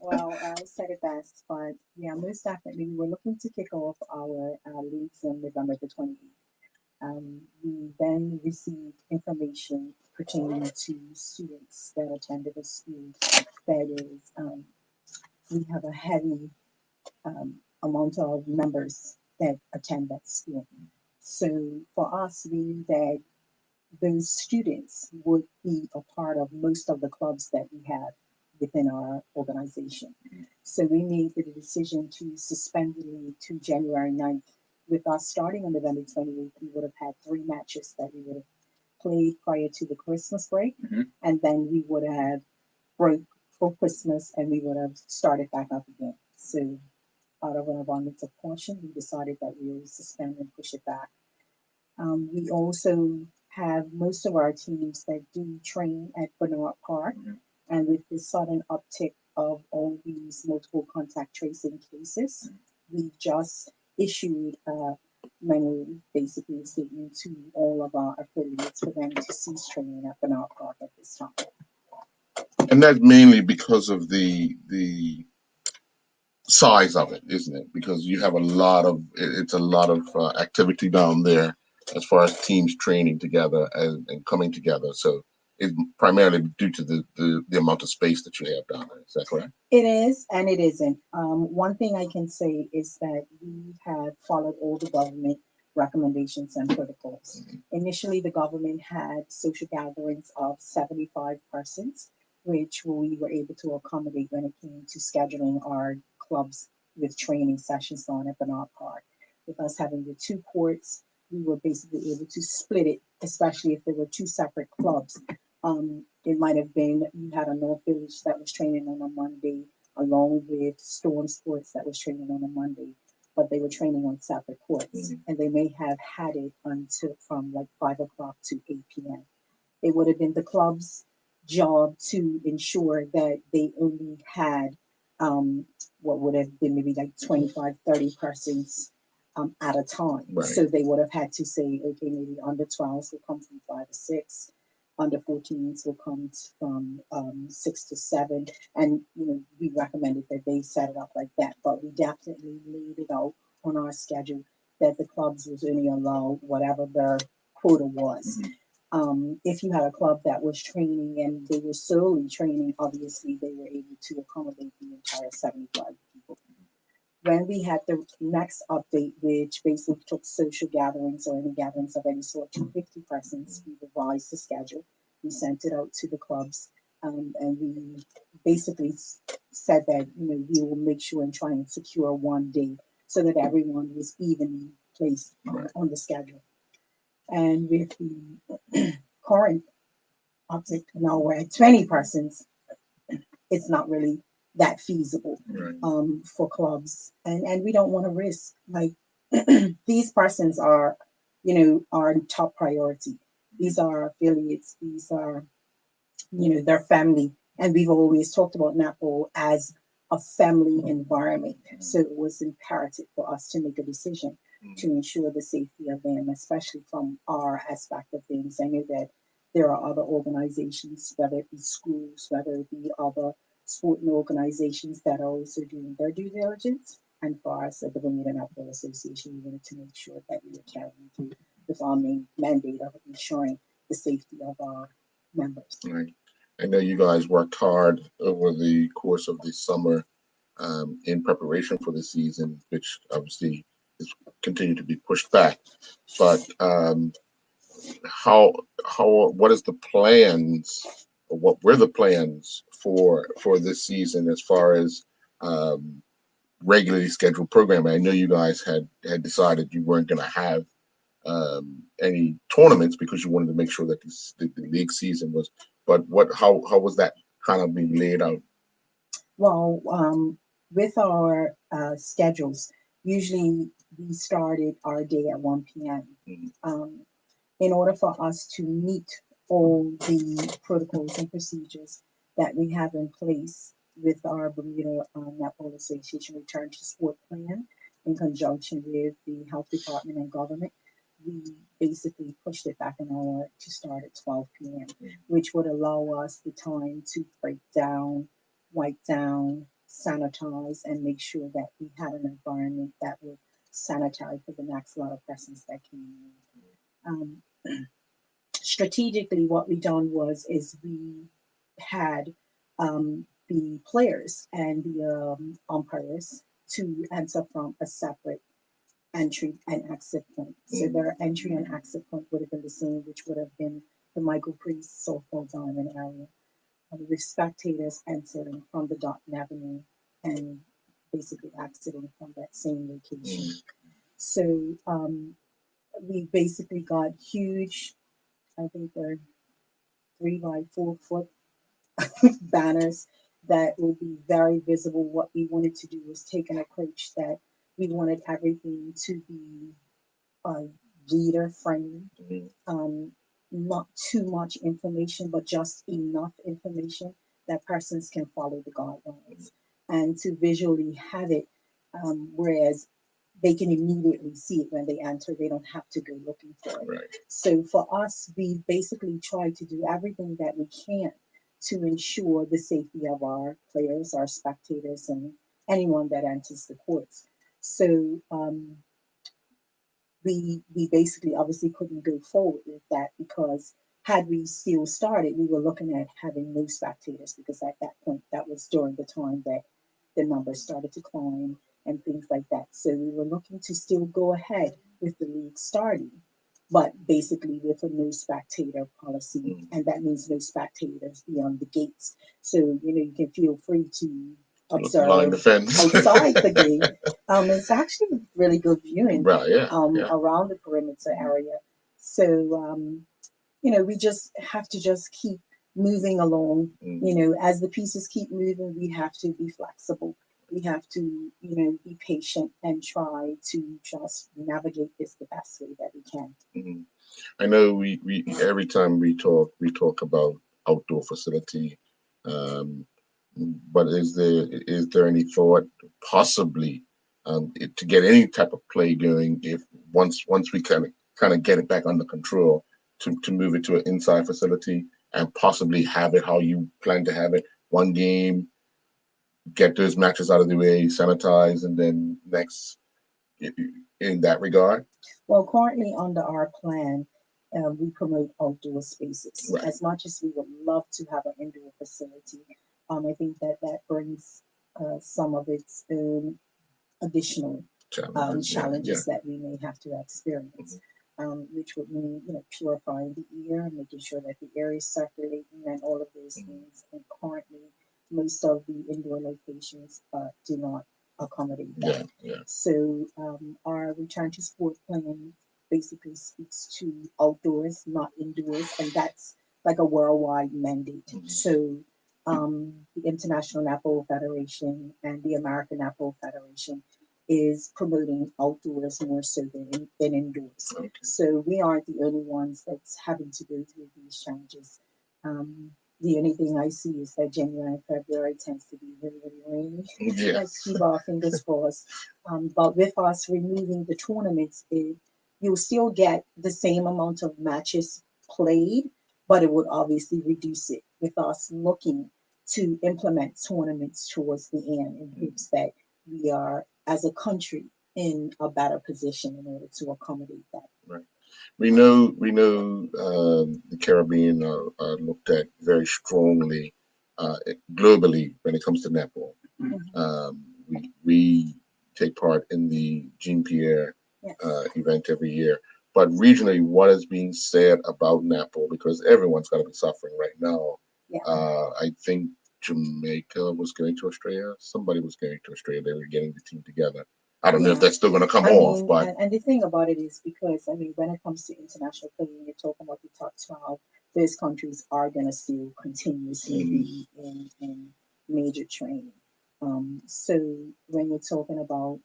Well, I said it best, but yeah, most definitely we're looking to kick off our leagues on November the 28th. We then received information pertaining to students that attended a school that is, we have a heavy amount of members that attend that school. So for us, we knew that those students would be a part of most of the clubs that we have within our organization. So we made the decision to suspend the league to January 9th. With us starting on November 28th, we would have had 3 matches that we would have played prior to the Christmas break, and then we would have broke for Christmas and we would have started back up again. So out of an abundance of caution, we decided that we would suspend and push it back. We also have most of our teams that do train at Bernard Park, and with the sudden uptick of all these multiple contact tracing cases, we've just issued a memo, basically a statement to all of our affiliates for them to cease training at Bernard Park at this time. And that's mainly because of the size of it, isn't it? Because you have it's a lot of activity down there as far as teams training together and coming together. So it's primarily due to the amount of space that you have down there. Is that correct? It is, and it isn't. One thing I can say is that we have followed all the government recommendations and protocols. Initially, the government had social gatherings of 75 persons, which we were able to accommodate when it came to scheduling our clubs with training sessions on at Bernard Park. With us having the 2 courts, we were basically able to split it, especially if there were 2 separate clubs. It might have been you had a North Village that was training on a Monday, along with Storm Sports that was training on a Monday, but they were training on separate courts, and they may have had it until from like 5 o'clock to 8 p.m. It would have been the club's job to ensure that they only had what would have been maybe like 25, 30 persons at a time. Right. So they would have had to say, okay, maybe under 12s will come from 5 to 6. Under 14s will come from 6 to 7, and we recommended that they set it up like that. But we definitely laid it out on our schedule that the clubs was only allowed whatever their quota was. If you had a club that was training and they were solely training, obviously they were able to accommodate the entire 75 people. When we had the next update, which basically took social gatherings or any gatherings of any sort to 50 persons, we revised the schedule. We sent it out to the clubs, and we basically said that we will make sure and try and secure one day so that everyone was evenly placed on the schedule. And with the current uptick, now we're at 20 persons. It's not really that feasible for clubs, and we don't want to risk like these persons are our top priority. These are affiliates, these are their family, and we've always talked about netball as a family environment, so it was imperative for us to make a decision to ensure the safety of them, especially from our aspect of things. I know that there are other organizations, whether it be schools, whether it be other sporting organizations that are also doing their due diligence. And for us at the Bermuda Netball Association, we wanted to make sure that we were carrying through with our main mandate of ensuring the safety of our members. Right. I know you guys worked hard over the course of the summer in preparation for the season, which obviously is continued to be pushed back. But what is the plans what were the plans for this season as far as regularly scheduled programming? I know you guys had decided you weren't going to have any tournaments because you wanted to make sure that the league season was. But how was that kind of being laid out? Well, with our schedules, usually we started our day at 1 p.m. In order for us to meet all the protocols and procedures that we have in place with our Bermuda Netball Association Return to Sport Plan, in conjunction with the Health Department and government, we basically pushed it back an hour to start at 12 p.m., which would allow us the time to break down, wipe down, sanitize, and make sure that we had an environment that would sanitize for the next lot of persons that came in. Strategically, what we done is we had the players and the umpires to answer from a separate entry and exit point. So their entry and exit point would have been the same, which would have been the Michael Priest softball diamond area. With spectators entering from the Dalton Avenue and basically exiting from that same location. So we basically got huge, I think they're 3 by 4 foot banners that will be very visible. What we wanted to do was take an approach that we wanted everything to be reader friendly, not too much information, but just enough information that persons can follow the guidelines and to visually have it, whereas they can immediately see it when they enter. They don't have to go looking for it. Right. So for us, we basically try to do everything that we can to ensure the safety of our players, our spectators, and anyone that enters the courts. So we basically obviously couldn't go forward with that because had we still started, we were looking at having no spectators because at that point, that was during the time that the numbers started to climb and things like that. So we were looking to still go ahead with the league starting, but basically with a no spectator policy, and that means no spectators beyond the gates. So you can feel free to observe Line the fence. outside the gate. It's actually really good viewing Right, yeah. around the perimeter area. So we just have to just keep moving along. As the pieces keep moving, we have to be flexible. We have to, be patient and try to just navigate this the best way that we can. I know we every time we talk about outdoor facility, but is there any thought possibly to get any type of play going if once we kind of get it back under control to move it to an inside facility and possibly have it how you plan to have it, one game, get those matches out of the way, sanitize, and then next in that regard? Well, currently under our plan, we promote outdoor spaces. Right. As much as we would love to have an indoor facility, I think that brings some of its own additional challenges that we may have to experience, which would mean, purifying the air, making sure that the air is circulating and all of those things. And currently, most of the indoor locations do not accommodate that. So our return to sport plan basically speaks to outdoors, not indoors, and that's like a worldwide mandate. So the International Netball Federation and the American Netball Federation is promoting outdoors more so than indoors. So we aren't the only ones that's having to go through these challenges. The only thing I see is that January and February tends to be really, really rainy. Let's keep our fingers crossed. But with us removing the tournaments, you'll still get the same amount of matches played, but it would obviously reduce it with us looking to implement tournaments towards the end in hopes that we are, as a country, in a better position in order to accommodate that. Right. We know the Caribbean are looked at very strongly globally when it comes to netball. We take part in the Jean Pierre event every year. But regionally, what is being said about netball? Because everyone's going to be suffering right now Yeah. I think Jamaica was going to Australia. Somebody was going to Australia. They were getting the team together. I don't know if Yeah. that's still going to come I off, mean, but and the thing about it is because, I mean, when it comes to international playing, you're talking about the top 12, those countries are going to still continuously be in major training. So when you're talking about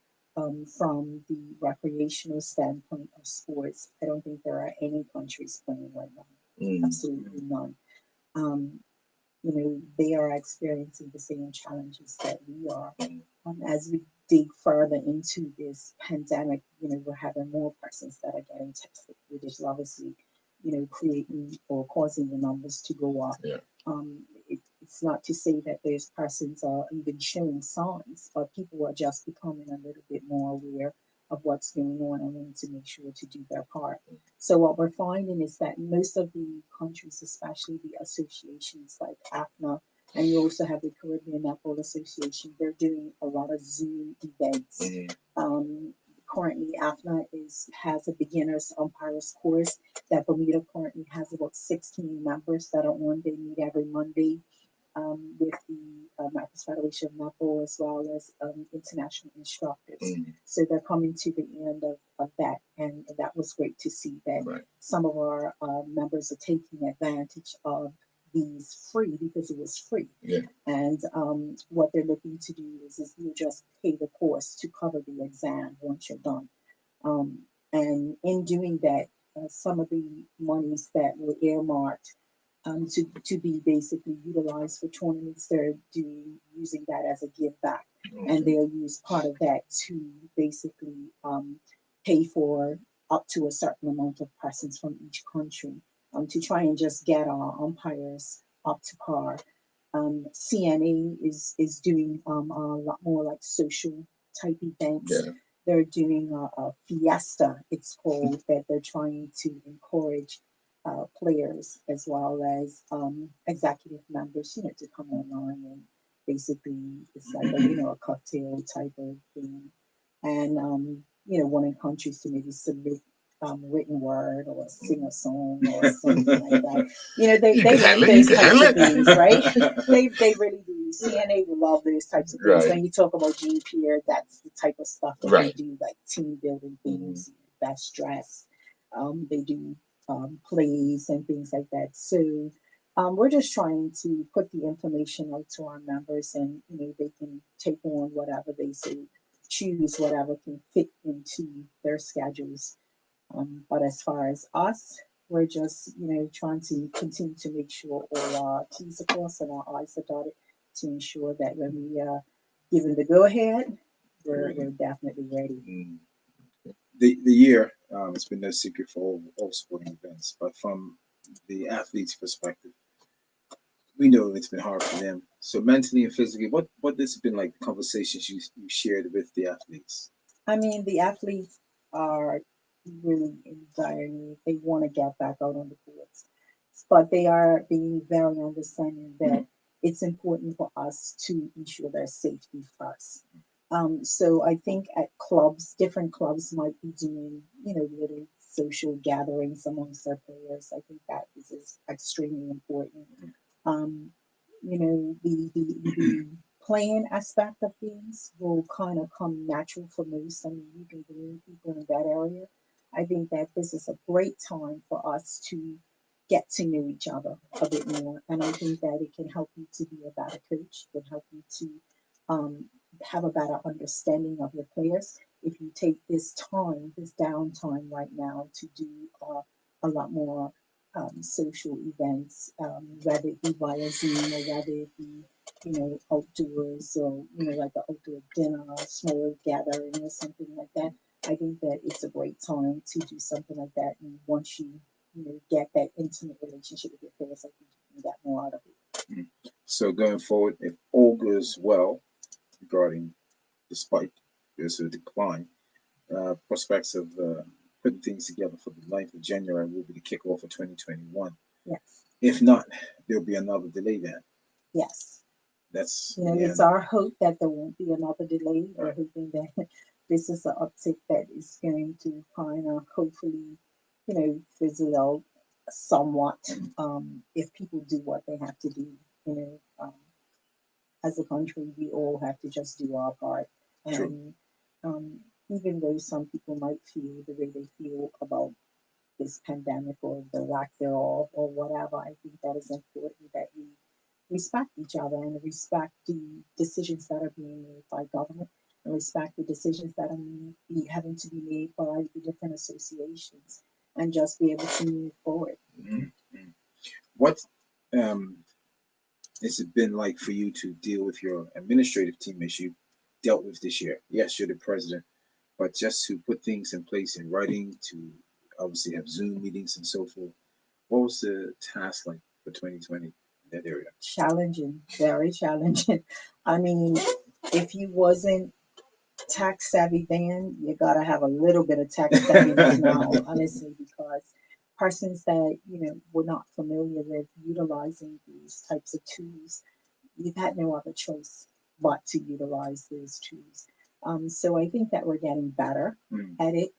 from the recreational standpoint of sports, I don't think there are any countries playing right now. Absolutely none. Um, you know, they are experiencing the same challenges that we are. As we dig further into this pandemic, you know, we're having more persons that are getting tested, which is obviously, you know, creating or causing the numbers to go up. yeah, It's not to say that those persons are even showing signs, but people are just becoming a little bit more aware of what's going on and wanting to make sure to do their part. So what we're finding is that most of the countries, especially the associations like AFNA, and you also have the Caribbean Netball Association, they're doing a lot of Zoom events. Um, Currently, AFNA has a beginners umpires course that Bermuda currently has about 16 members that are on. They meet every Monday with the American Federation of Netball as well as international instructors. So they're coming to the end of that, and that was great to see that right. some of our members are taking advantage of these free because it was free. Yeah. And what they're looking to do is you just pay the course to cover the exam once you're done. And in doing that, some of the monies that were earmarked to be basically utilized for tournaments. They're using that as a give back, and they'll use part of that to basically pay for up to a certain amount of persons from each country to try and just get our umpires up to par. CNA is doing a lot more like social type events. Yeah. They're doing a fiesta, it's called, that they're trying to encourage players as well as executive members, you know, to come online and basically it's like a, you know, a cocktail type of thing, and you know, wanting countries to maybe submit written word or sing a song or something like that. You know, You they can love handle it. You those can types handle of things, it. right? They really do. CNA will love those types of things. Right. When you talk about Jean Pierre, that's the type of stuff that they Right. do, like team building things, best dress. They do plays and things like that. So we're just trying to put the information out to our members, and you know, they can take on whatever they say, choose whatever can fit into their schedules. But as far as us, we're just, you know, trying to continue to make sure all our T's are crossed and our I's are dotted to ensure that when we are given the go ahead, we're definitely ready. The year, it's been no secret for all sporting events, but from the athlete's perspective, we know it's been hard for them. So mentally and physically, what this has been like, the conversations you shared with the athletes? I mean, the athletes are really in dire need. They want to get back out on the courts, but they are being very understanding that it's important for us to ensure their safety first. So I think at clubs, different clubs might be doing, you know, little social gatherings amongst their players. I think that is extremely important. Um, you know, the playing aspect of things will kind of come natural for most. I mean, you can bring people in that area. I think that this is a great time for us to get to know each other a bit more. And I think that it can help you to be a better coach, it can help you to um, have a better understanding of your players. If you take this time, this downtime right now to do a lot more social events, whether it be via Zoom or whether it be, you know, outdoors or, you know, like an outdoor dinner, small gathering or something like that. I think that it's a great time to do something like that. And once you know, get that intimate relationship with your players, I think you can get more out of it. So going forward, if all goes well regarding despite there's a decline, prospects of putting things together for the 9th of January will be the kickoff for 2021. Yes. If not, there'll be another delay then. Yes. That's, You know, yeah. it's our hope that there won't be another delay. We're hoping that this is an uptick that is going to kind of hopefully, you know, fizzle out somewhat, if people do what they have to do, you know, as a country, we all have to just do our part. True. And even though some people might feel the way they feel about this pandemic or the lack thereof or whatever, I think that is important that we respect each other and respect the decisions that are being made by government and respect the decisions that are having to be made by the different associations and just be able to move forward. Mhm. What has it been like for you to deal with your administrative team as you dealt with this year? Yes, you're the president, but just to put things in place in writing, to obviously have Zoom meetings and so forth. What was the task like for 2020 in that area? Challenging, very challenging. I mean, if you wasn't tech savvy then, you gotta have a little bit of tech savviness now, honestly, because persons that were not familiar with utilizing these types of tools, you've had no other choice but to utilize those tools. So I think that we're getting better Mm. at it.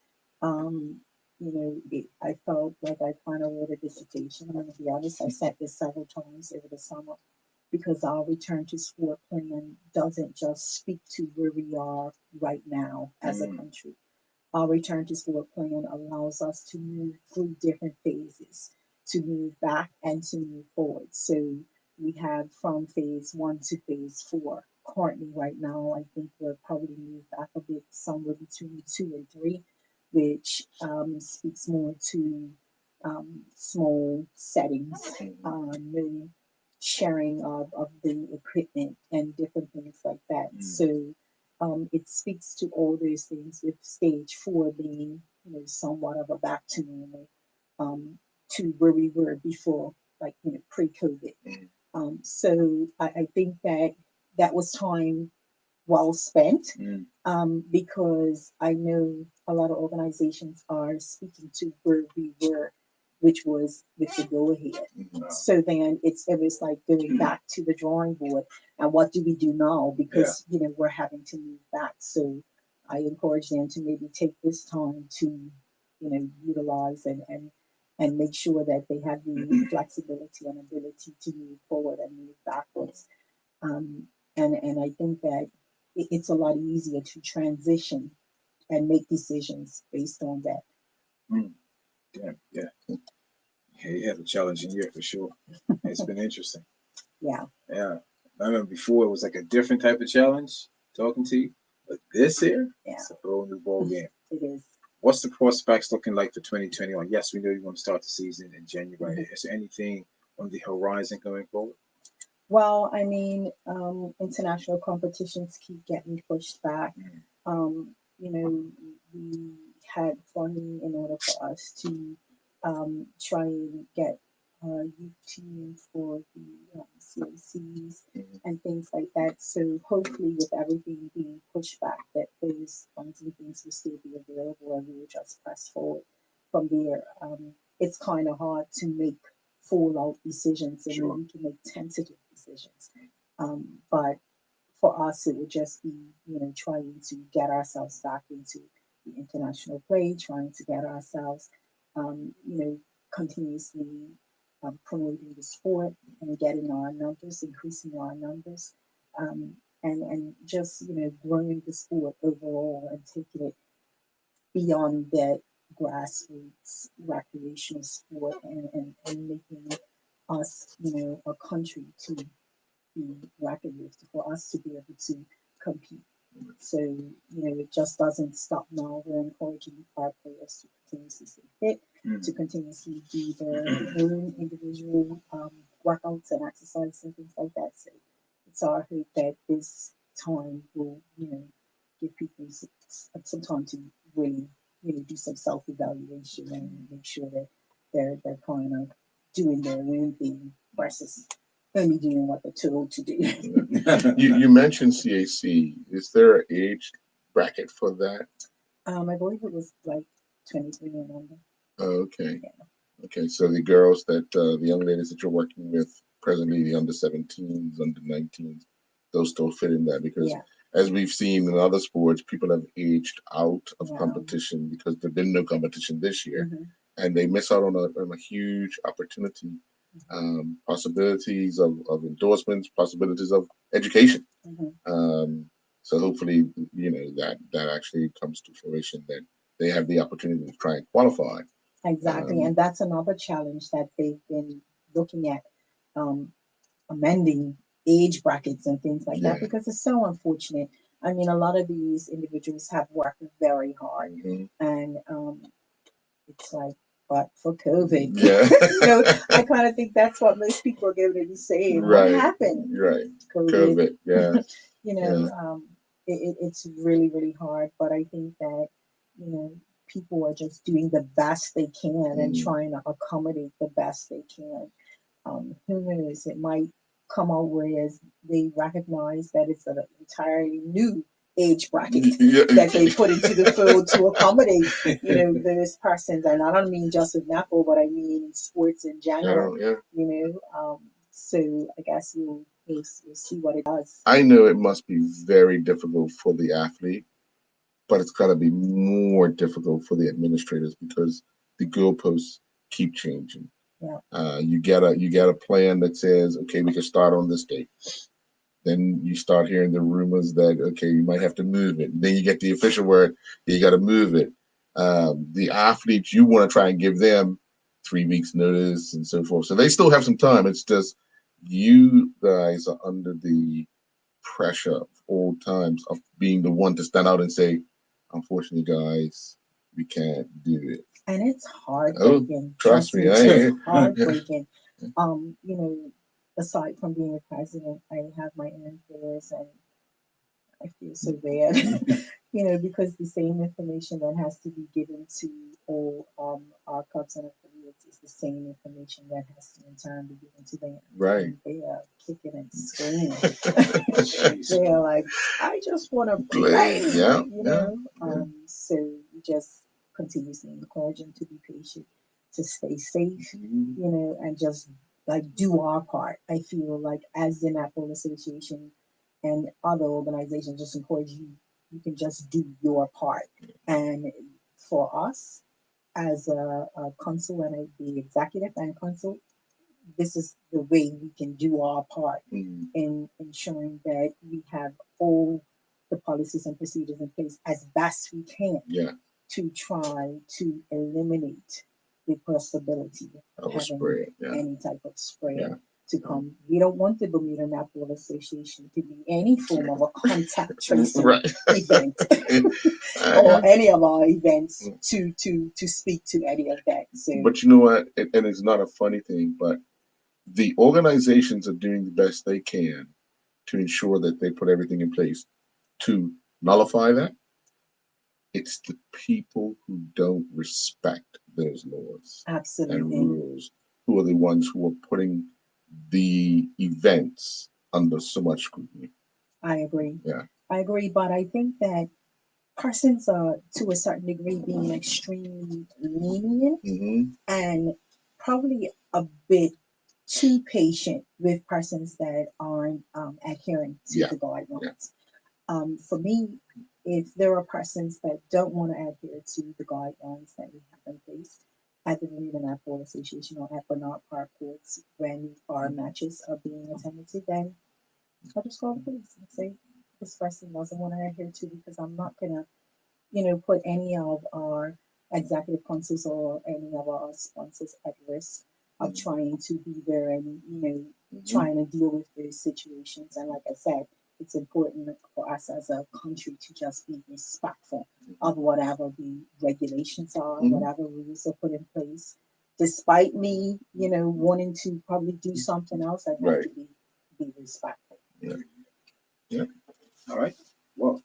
I felt like I kind of wrote a dissertation. I'm going to be honest, I said this several times over the summer because our return to sport plan doesn't just speak to where we are right now as a Mm. country. Our return to sport plan allows us to move through different phases, to move back and to move forward. So we have from phase one to phase four. Currently, right now, I think we're probably moved back a bit, somewhere between two and three, which speaks more to small settings, no sharing of the equipment and different things like that. Mm. So it speaks to all those things with stage four being somewhat of a back to normal, to where we were before, like pre-COVID. Mm. So I think that that was time well spent, Mm. because I know a lot of organizations are speaking to where we were, which was with the go ahead. Mm. So then it was like going back to the drawing board and what do we do now? Because we're having to move back. So I encourage them to maybe take this time to utilize and make sure that they have the flexibility and ability to move forward and move backwards. Um, and I think that it's a lot easier to transition and make decisions based on that. Mm. Yeah. Yeah, you had a challenging year for sure. It's been interesting. Yeah, Yeah. I remember before it was like a different type of challenge talking to you. But this year, yeah, it's a whole new ball game. it is. What's the prospects looking like for 2021? Yes, we know you're going to start the season in January. Mhm. Is there anything on the horizon going forward? Well, I mean, international competitions keep getting pushed back. Mm. We had funding in order for us to try and get youth teams for the CACs Mm. and things like that. So hopefully, with everything being pushed back, that those funds and things will still be available, and we will just press forward from there. It's kind of hard to make full out decisions, and Sure. we can make tentative decisions. But for us, it would just be, trying to get ourselves back into the international play, trying to get ourselves, continuously promoting the sport and getting our numbers, increasing our numbers, and just, growing the sport overall and taking it beyond that grassroots recreational sport and making us, a country to be reckoned with for us to be able to compete. So, it just doesn't stop now. We're encouraging our players to continuously stay fit, Mm. to continuously do their own individual workouts and exercises and things like that. So it's our hope that this time will, give people some time to really, do some self-evaluation and make sure that they're kind of doing their own thing versus only doing what they're told to do. You mentioned CAC. Is there an age bracket for that? I believe it was like 23 and under. Oh, okay. Yeah. Okay. So the girls the young ladies that you're working with presently, the under 17s, under 19s, those still fit in that because Yeah. as we've seen in other sports, people have aged out of Yeah. competition because there's been no competition this year. Mhm. and they miss out on a huge opportunity, possibilities of endorsements, possibilities of education. So hopefully, that actually comes to fruition, that they have the opportunity to try and qualify. Exactly, and that's another challenge that they've been looking at, amending age brackets and things like that, because it's so unfortunate. I mean, a lot of these individuals have worked very hard, and it's like, but for COVID, I kind of think that's what most people are going to be saying. Right. What happened? Right. COVID. Yeah. It's really, really hard. But I think that, people are just doing the best they can and trying to accommodate the best they can. Who knows? It might come out whereas they recognize that it's an entirely new age bracket that they put into the fold to accommodate, those persons. And I don't mean just with netball, but I mean sports in general. So I guess we'll see what it does. I know it must be very difficult for the athlete, but it's got to be more difficult for the administrators because the goalposts keep changing. You get a plan that says, okay, we can start on this date. Then you start hearing the rumors that, okay, you might have to move it. Then you get the official word, you got to move it. The athletes, you want to try and give them 3 weeks notice and so forth. So they still have some time. It's just you guys are under the pressure of all times of being the one to stand out and say, unfortunately, guys, we can't do it. And it's heartbreaking. Trust me, it's heartbreaking. Aside from being a president, I have my own fears, and I feel so bad, because the same information that has to be given to all our clubs and affiliates is the same information that has to in turn be given to them. Right. And they are kicking and screaming. They are like, I just want to play, So we just continuously encourage them to be patient, to stay safe, and just do our part. I feel like as the Netball Association and other organizations just encourage you, you can just do your part. And for us as a council and the executive and council, this is the way we can do our part in ensuring that we have all the policies and procedures in place as best we can to try to eliminate the possibility of having any type of spread to come. We don't want the Bermuda Netball Association to be any form of a contact tracing event or any of our events to speak to any of that. So, but you know what? And it's not a funny thing, but the organizations are doing the best they can to ensure that they put everything in place to nullify that. It's the people who don't respect those laws and rules who are the ones who are putting the events under so much scrutiny. I agree. Yeah. I agree, but I think that persons are to a certain degree being extremely lenient and probably a bit too patient with persons that aren't adhering to the guidelines. For me, if there are persons that don't want to adhere to the guidelines that we have in place at the Bermuda Netball Association or at Bernard Park Courts when our matches are being attended to, then I'll just call the police and say this person doesn't want to adhere to, because I'm not gonna, put any of our executive councils or any of our sponsors at risk of trying to be there and, trying to deal with those situations. And like I said, it's important for us as a country to just be respectful of whatever the regulations are, whatever rules are put in place. Despite me, wanting to probably do something else, I have to be respectful. Yeah. All right. Well,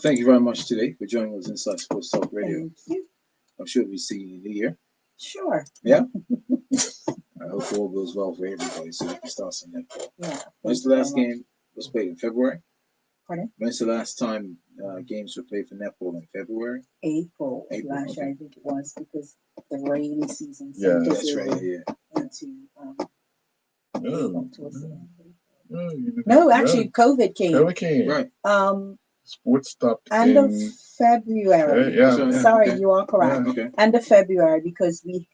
thank you very much today for joining us inside Sports Talk Radio. Thank you. I'm sure we'll see you in the new year. Sure. Yeah. I hope all goes well for everybody so we can start some netball. Yeah. When's the last game was played in February? Pardon? When's the last time games were played for netball in February? April last year, I think it was, because the rainy season. That's right. Yeah. Towards the end. No, actually, COVID came. Right. Sports stopped End of in February. yeah. So, yeah, Sorry, okay. you are correct. Yeah. Okay. End of February, because we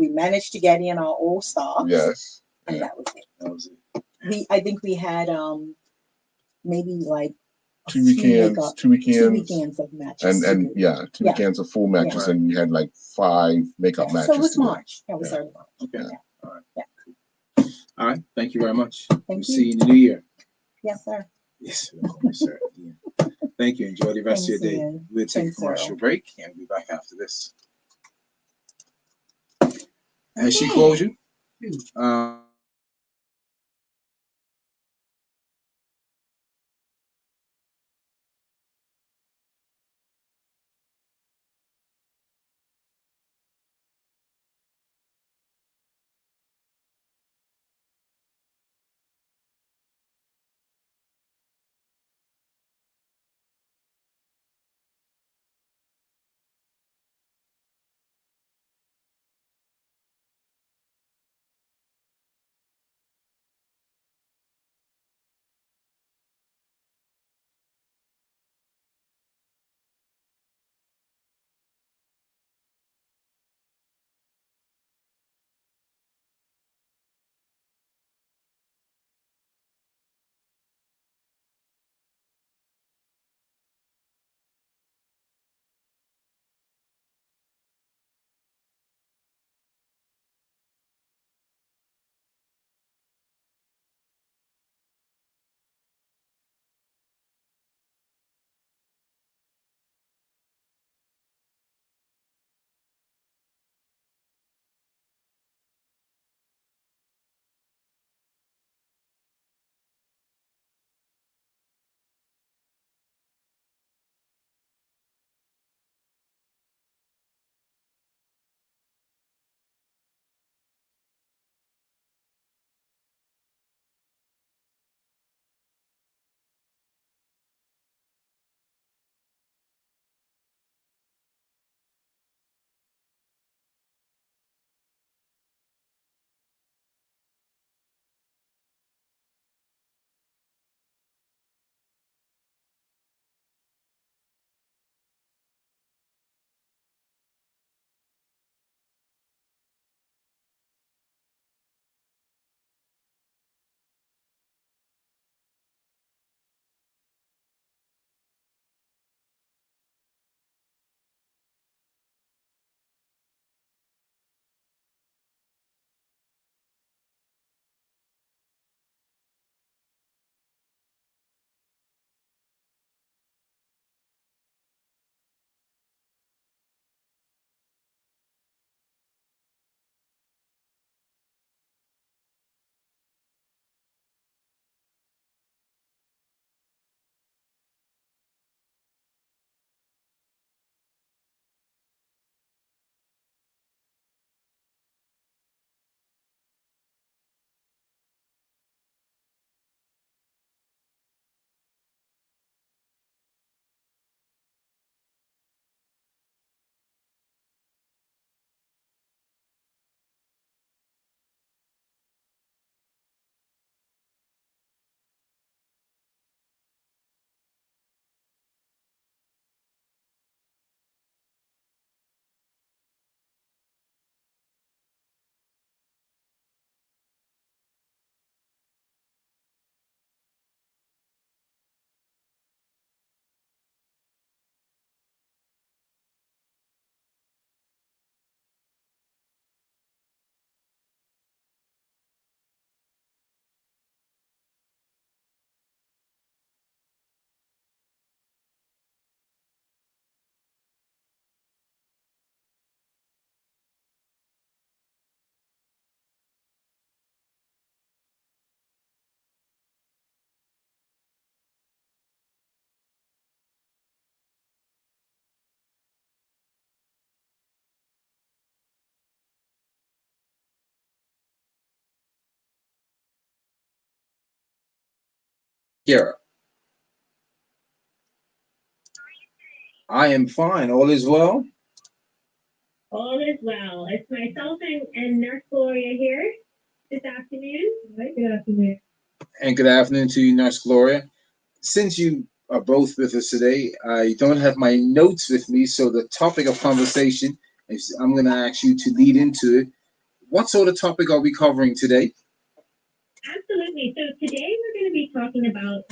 managed to get in our all stars. Yes. And Yeah. that was it. That was it. I think we had maybe like a Two few weekends, two weekends of matches. and to do. weekends of full matches, Yeah. and we had like 5 makeup Yeah. matches. So it was to do. March. That was Yeah. early March. Okay. Yeah. All right. Yeah. All right. Thank you very much. Thank We'll you. see you in the new year. Yes, sir. Yes, sir. Yeah. Thank you. Enjoy the rest Thanks, of your day. Ian. We'll take Thanks, a commercial Earl. break and we'll be back after this. Has she called you? Kira. I am fine. All is well. All is well. It's myself and Nurse Gloria here this afternoon. Good afternoon. And good afternoon to you, Nurse Gloria. Since you are both with us today. I don't have my notes with me, so the topic of conversation is I'm going to ask you to lead into it. What sort of topic are we covering today? Absolutely. So today we're going to be talking about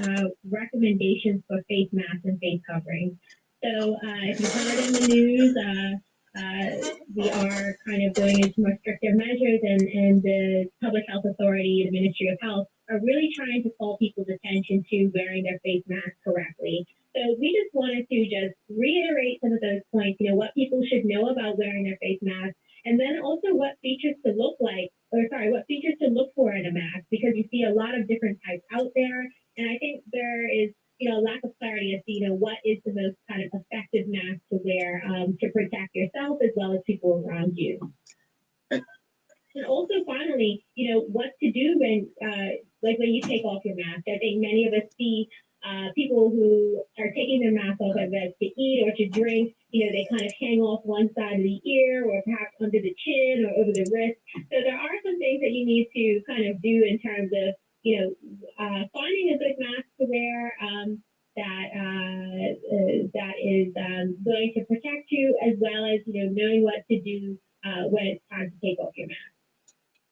recommendations for face masks and face coverings. So if you've heard in the news, we are kind of going into more stricter measures, and the Public Health Authority, the Ministry of Health, are really trying to call people's attention to wearing their face mask correctly. So we just wanted to just reiterate some of those points, what people should know about wearing their face mask, and then also what features to look for in a mask, because you see a lot of different types out there. And I think there is, a lack of clarity as to, what is the most kind of effective mask to wear to protect yourself as well as people around you. And also, finally, what to do when you take off your mask. I think many of us see people who are taking their mask off, whether it's to eat or to drink. They kind of hang off one side of the ear or perhaps under the chin or over the wrist. So there are some things that you need to kind of do in terms of, finding a good mask to wear that is going to protect you, as well as, knowing what to do when it's time to take off your mask.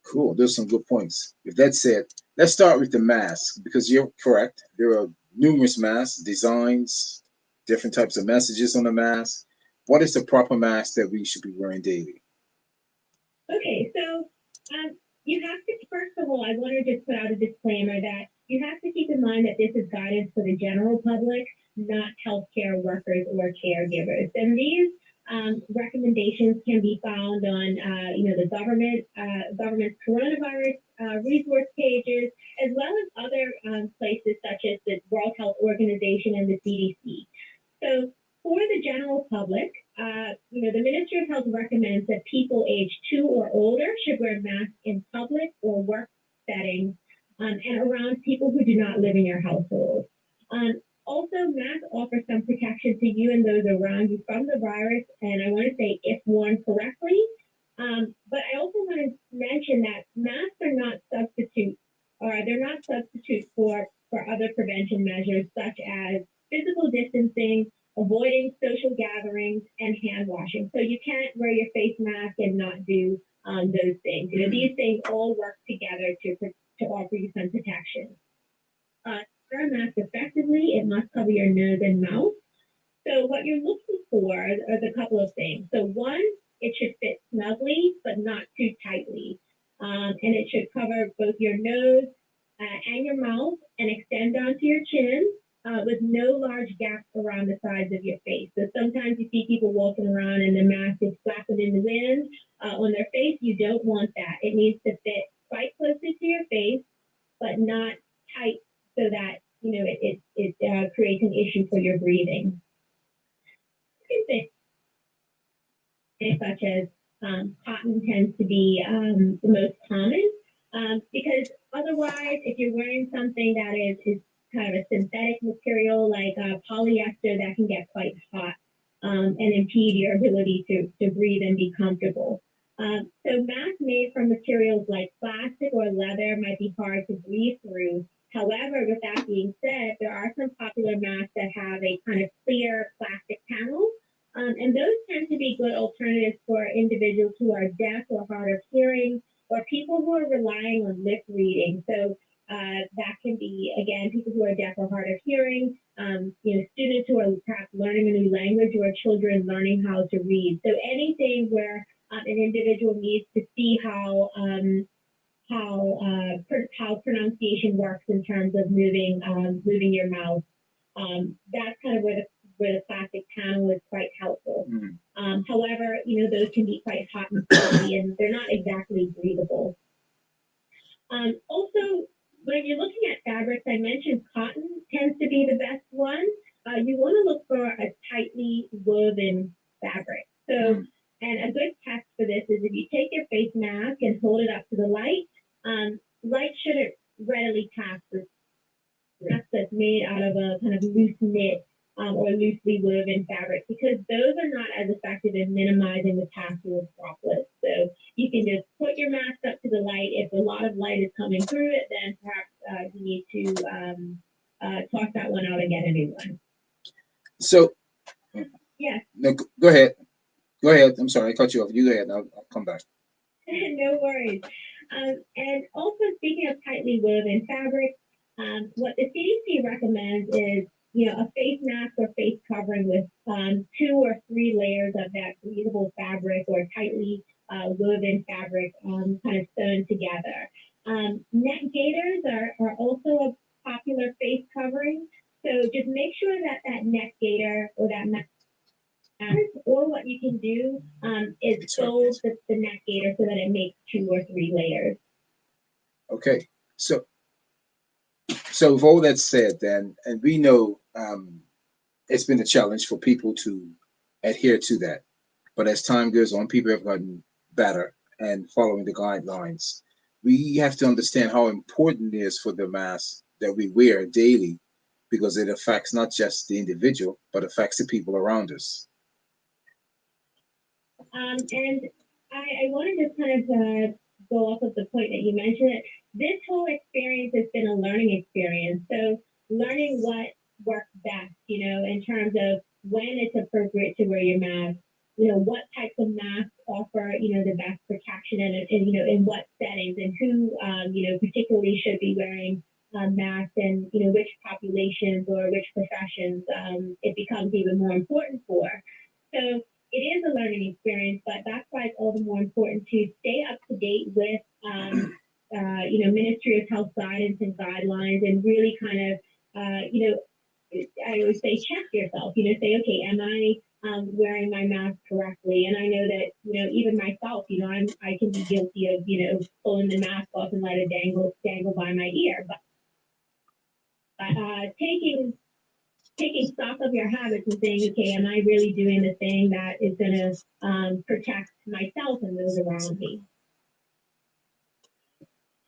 Cool. There's some good points. With that said, let's start with the mask, because you're correct. There are numerous masks, designs, different types of messages on the mask. What is the proper mask that we should be wearing daily? Okay, so you have to, first of all, I want to just put out a disclaimer that you have to keep in mind that this is guidance for the general public, not healthcare workers or caregivers. And these recommendations can be found on, the government's coronavirus resource pages, as well as other places such as the World Health Organization and the CDC. So for the general public, the Ministry of Health recommends that people age 2 or older should wear masks in public or work settings and around people who do not live in your household. Also, masks offer some protection to you and those around you from the virus, and I want to say if worn correctly. But I also want to mention that masks are not substitutes, or they're not substitutes for other prevention measures such as physical distancing, avoiding social gatherings, and hand washing. So you can't wear your face mask and not do those things. These things all work together to offer you some protection. To wear a mask effectively, it must cover your nose and mouth. So what you're looking for is a couple of things. So one, it should fit snugly, but not too tightly. And it should cover both your nose and your mouth and extend onto your chin. With no large gaps around the sides of your face. So sometimes you see people walking around and the mask is flapping in the wind on their face. You don't want that. It needs to fit quite closely to your face, but not tight so that, it creates an issue for your breathing. Such as cotton tends to be the most common because otherwise, if you're wearing something that is kind of a synthetic material like polyester, that can get quite hot and impede your ability to breathe and be comfortable. So masks made from materials like plastic or leather might be hard to breathe through. However, with that being said, there are some popular masks that have a kind of clear plastic panel. And those tend to be good alternatives for individuals who are deaf or hard of hearing, or people who are relying on lip reading. So that can be, again, people who are deaf or hard of hearing, students who are perhaps learning a new language, or children learning how to read. So anything where an individual needs to see how pronunciation works in terms of moving your mouth. That's kind of where the plastic panel is quite helpful. However, those can be quite hot and sticky, and they're not exactly breathable. Also, when you're looking at fabrics, I mentioned cotton tends to be the best one. You want to look for a tightly woven fabric. So, and a good test for this is if you take your face mask and hold it up to the light, light shouldn't readily pass this mask that's made out of a kind of loose knit or loosely woven fabric, because those are not as effective in minimizing the passing of droplets. So you can just put your mask up to the light. If a lot of light is coming through it, then perhaps you need to toss that one out again, everyone. So, Yes. no, go ahead. Go ahead. I'm sorry, I cut you off. You go ahead. I'll come back. No worries. And also speaking of tightly woven fabric, what the CDC recommends is, a face mask or face covering with 2 or 3 layers of that breathable fabric or tightly woven fabric kind of sewn together. Neck gaiters are also a popular face covering. So just make sure that that neck gaiter or that mask, or what you can do is fold the neck gaiter so that it makes 2 or 3 layers. Okay, so with all that said, then, and we know it's been a challenge for people to adhere to that, but as time goes on, people have gotten better and following the guidelines. We have to understand how important it is for the mask that we wear daily, because it affects not just the individual, but affects the people around us. And I want to just kind of go off of the point that you mentioned. This whole experience has been a learning experience. So learning what works best, in terms of when it's appropriate to wear your mask, what types of masks offer, the best protection and in what settings, and who, particularly should be wearing masks, and, which populations or which professions it becomes even more important for. So it is a learning experience, but that's why it's all the more important to stay up to date with, Ministry of Health guidance and guidelines, and really kind of, I would say check yourself, say, okay, am I wearing my mask correctly? And I know that, even myself, I can be guilty of, pulling the mask off and let it dangle by my ear. But taking stock of your habits and saying, okay, am I really doing the thing that is going to protect myself and those around me?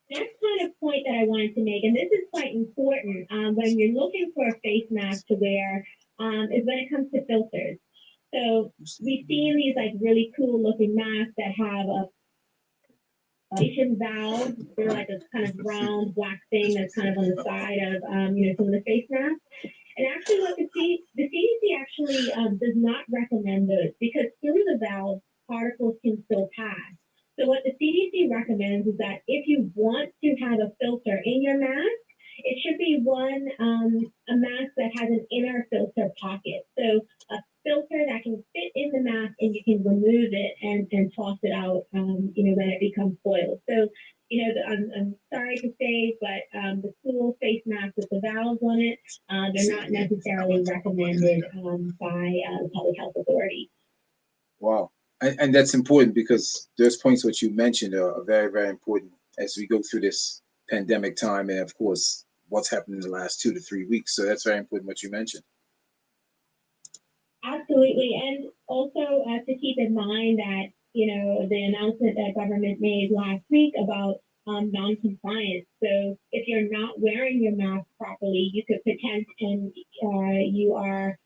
Next kind of point that I wanted to make, and this is quite important when you're looking for a face mask to wear, is when it comes to filters. So we've seen these like really cool looking masks that have a filtration valve. They're like a kind of round black thing that's kind of on the side of some of the face masks. And actually, what the CDC actually does not recommend those, because through the valve, particles can still pass. So what the CDC recommends is that if you want to have a filter in your mask, it should be a mask that has an inner filter pocket. So a filter that can fit in the mask and you can remove it and toss it out, when it becomes foiled. So, I'm sorry to say, but the cool face masks with the valves on it, they're not necessarily recommended by the public health authority. Wow. And that's important, because those points what you mentioned are very, very important as we go through this pandemic time, and of course what's happened in the last 2 to 3 weeks. So that's very important what you mentioned. Absolutely. And also to keep in mind that, the announcement that government made last week about non-compliance. So if you're not wearing your mask properly, you could and you are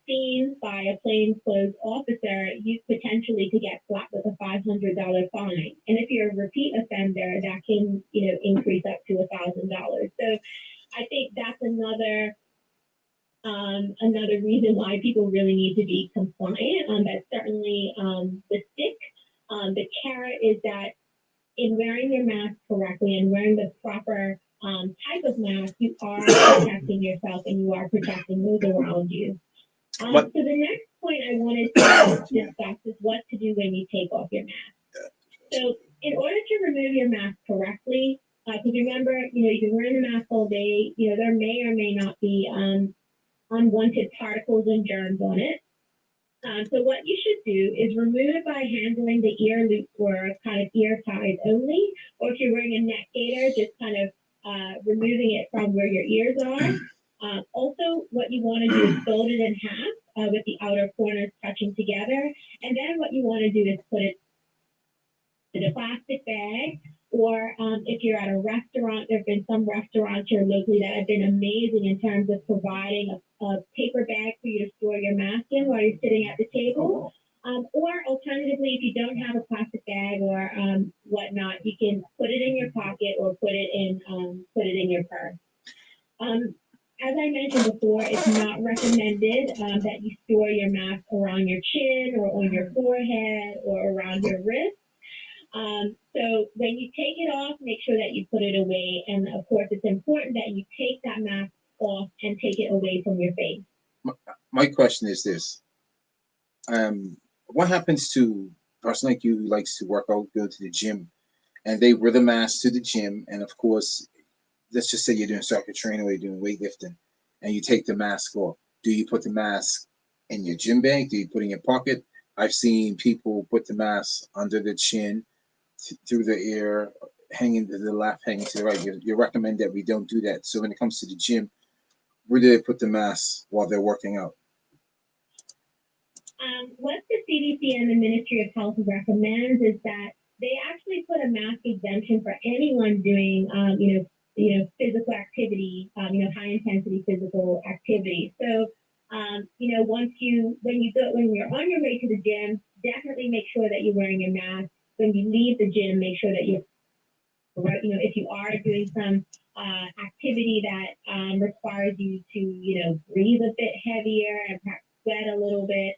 seen by a plainclothes officer, you potentially could get slapped with a $500 fine. And if you're a repeat offender, that can, increase up to $1,000. So I think that's another reason why people really need to be compliant. That's certainly the stick. The carrot is that in wearing your mask correctly and wearing the proper type of mask, you are protecting yourself and you are protecting those around you. So the next point I wanted to discuss is what to do when you take off your mask. So in order to remove your mask correctly, because remember, you've been wearing the mask all day, there may or may not be unwanted particles and germs on it. So what you should do is remove it by handling the ear loop or kind of ear ties only, or if you're wearing a neck gaiter, just kind of removing it from where your ears are. Also, what you want to do is fold it in half with the outer corners touching together. And then what you want to do is put it in a plastic bag, or if you're at a restaurant, there have been some restaurants here locally that have been amazing in terms of providing a paper bag for you to store your mask in while you're sitting at the table. Or alternatively, if you don't have a plastic bag or whatnot, you can put it in your pocket or put it in your purse. as I mentioned before, it's not recommended that you store your mask around your chin or on your forehead or around your wrist. So when you take it off, make sure that you put it away. And of course, it's important that you take that mask off and take it away from your face. My question is this. What happens to a person like you who likes to work out, go to the gym, and they wear the mask to the gym, and of course, let's just say you're doing circuit training or you're doing weightlifting, and you take the mask off. Do you put the mask in your gym bag? Do you put it in your pocket? I've seen people put the mask under the chin, through the ear, hanging to the left, hanging to the right. You recommend that we don't do that. So when it comes to the gym, where do they put the mask while they're working out? What the CDC and the Ministry of Health recommends is that they actually put a mask exemption for anyone doing, physical activity, high intensity physical activity. So, when you're on your way to the gym, definitely make sure that you're wearing a mask. When you leave the gym, make sure that you're, if you are doing some activity that requires you to, breathe a bit heavier and perhaps sweat a little bit,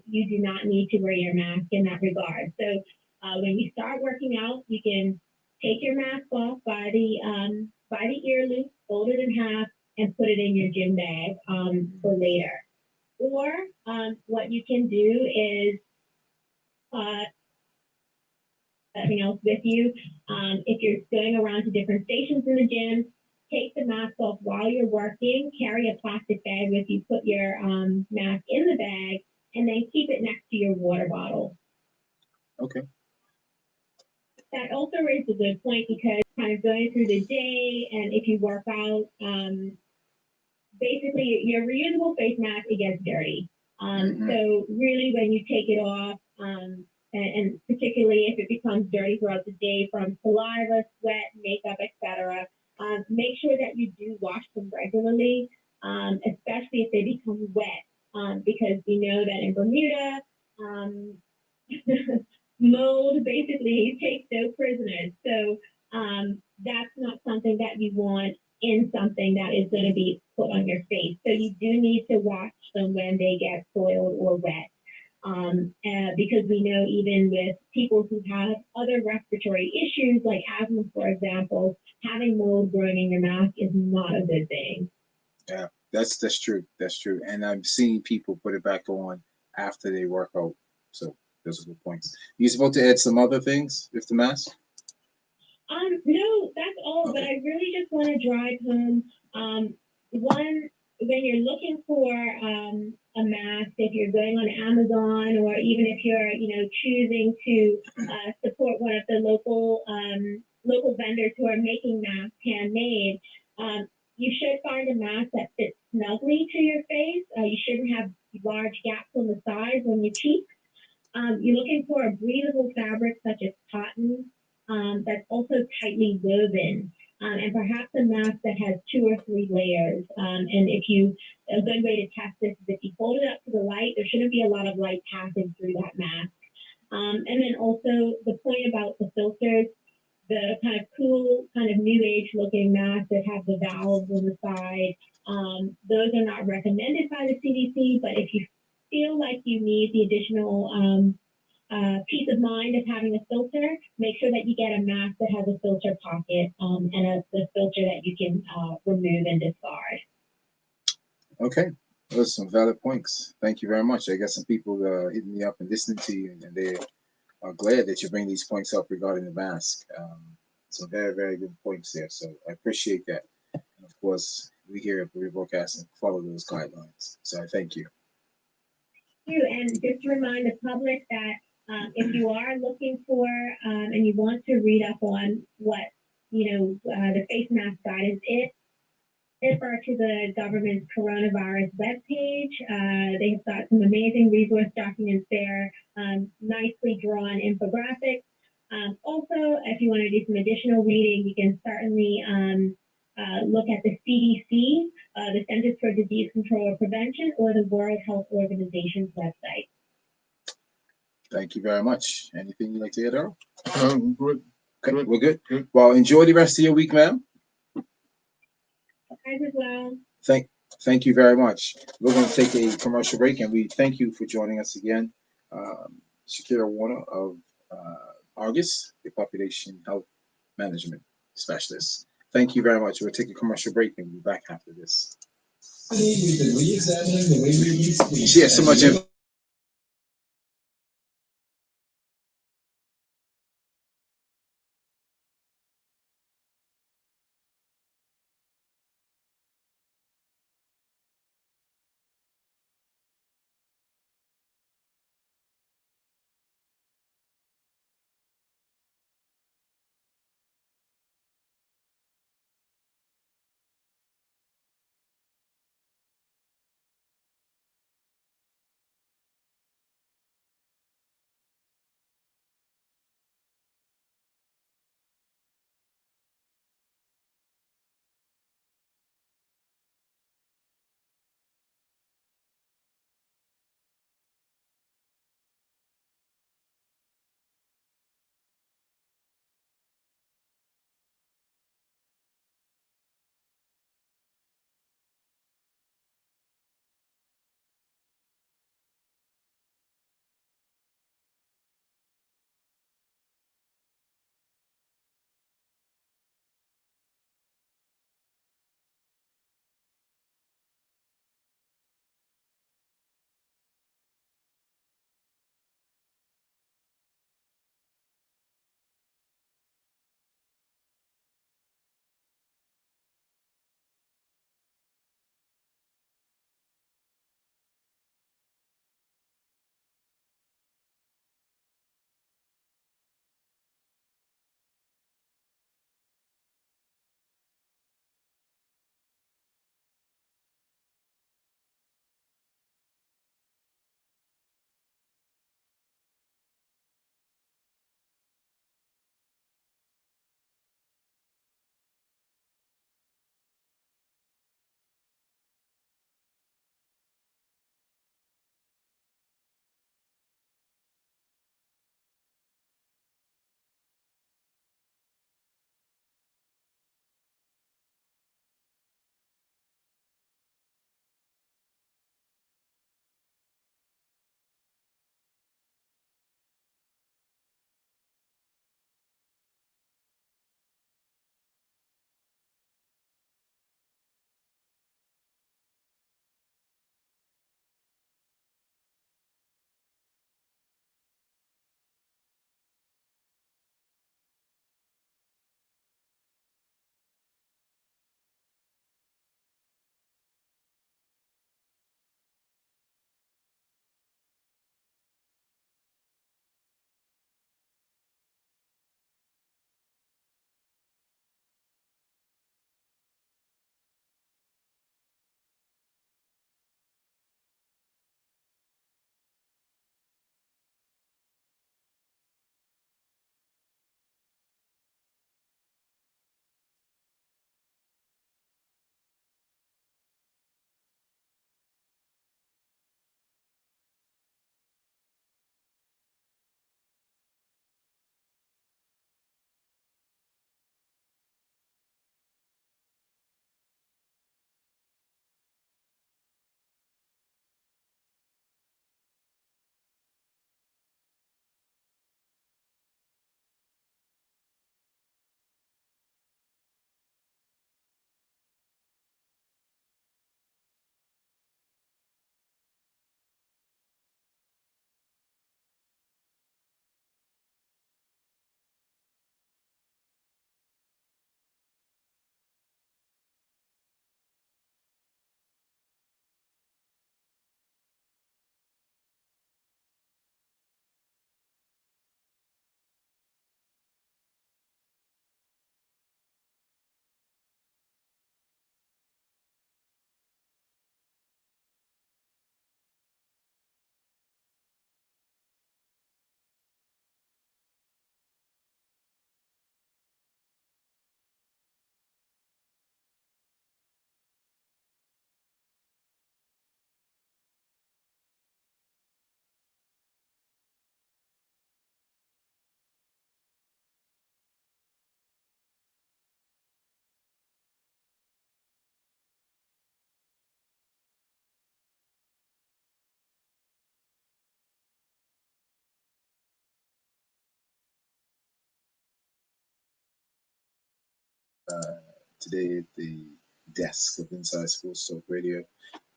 you do not need to wear your mask in that regard. So when you start working out, you can take your mask off by the ear loop, fold it in half, and put it in your gym bag for later. Or what you can do is something else with you. If you're going around to different stations in the gym, take the mask off while you're working, carry a plastic bag with you, put your mask in the bag, and then keep it next to your water bottle. Okay. That also raises a good point because kind of going through the day, and if you work out, basically your reusable face mask, it gets dirty. So really when you take it off, and particularly if it becomes dirty throughout the day from saliva, sweat, makeup, etc., make sure that you do wash them regularly, especially if they become wet, because we know that in Bermuda, mold basically takes no prisoners. So that's not something that you want in something that is going to be put on your face. So you do need to wash them when they get soiled or wet. Because we know even with people who have other respiratory issues like asthma, for example, having mold growing in your mouth is not a good thing. Yeah, that's true. That's true. And I've seen people put it back on after they work out. So those are good points. You supposed to add some other things with the mask? No, that's all. Okay. But I really just want to drive home one, when you're looking for a mask, if you're going on Amazon or even if you're, choosing to support one of the local vendors who are making masks handmade, you should find a mask that fits snugly to your face. You shouldn't have large gaps on the sides on your cheeks. You're looking for a breathable fabric such as cotton that's also tightly woven. And perhaps a mask that has 2 or 3 layers. And a good way to test this is if you hold it up to the light, there shouldn't be a lot of light passing through that mask. And then also the point about the filters, the kind of cool, kind of new age looking masks that have the valves on the side, those are not recommended by the CDC, but if you feel like you need the additional peace of mind of having a filter, make sure that you get a mask that has a filter pocket and the filter that you can remove and discard. Okay. Those are some valid points. Thank you very much. I got some people hitting me up and listening to you, and they are glad that you bring these points up regarding the mask. Some very, very good points there. So I appreciate that. And of course, we here at Blue Broadcasting follow those guidelines. So I thank you. Thank you. And just to remind the public that if you are looking for and you want to read up on what the face mask guidance is, refer to the government's coronavirus webpage. They have got some amazing resource documents there, nicely drawn infographics. Also, if you want to do some additional reading, you can certainly look at the CDC, the Centers for Disease Control and Prevention, or the World Health Organization's website. Thank you very much. Anything you'd like to add, Earl? Good. Okay, we're good. Well, enjoy the rest of your week, ma'am. Guys as well. Thank you very much. We're going to take a commercial break, and we thank you for joining us again. Shakira Warner of Argus, the Population Health Management Specialist. Thank you very much. We'll take a commercial break and we'll be back after this. We've been re-examining the way we use sleep. She has so much information. today at the desk of Inside Sports Talk Radio.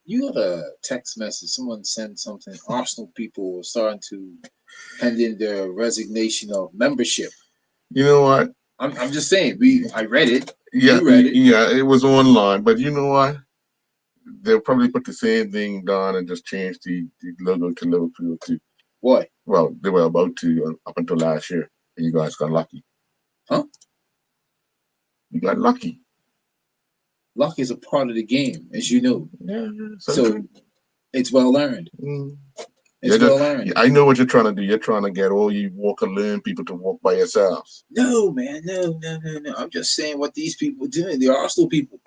You got a text message. Someone sent something. Arsenal people are starting to hand in their resignation of membership. You know what? I'm just saying. I read it. Yeah, You read it. yeah, it was online. But you know what? They'll probably put the same thing down and just change the logo to Liverpool too. Why? Well, they were about to up until last year, and you guys got lucky. Huh? You got lucky. Luck is a part of the game, as you know. Yeah, so it's well earned. It's well earned. I know what you're trying to do. You're trying to get all you walk and learn people to walk by yourselves. No, man, no. I'm just saying what these people are doing. The Arsenal people.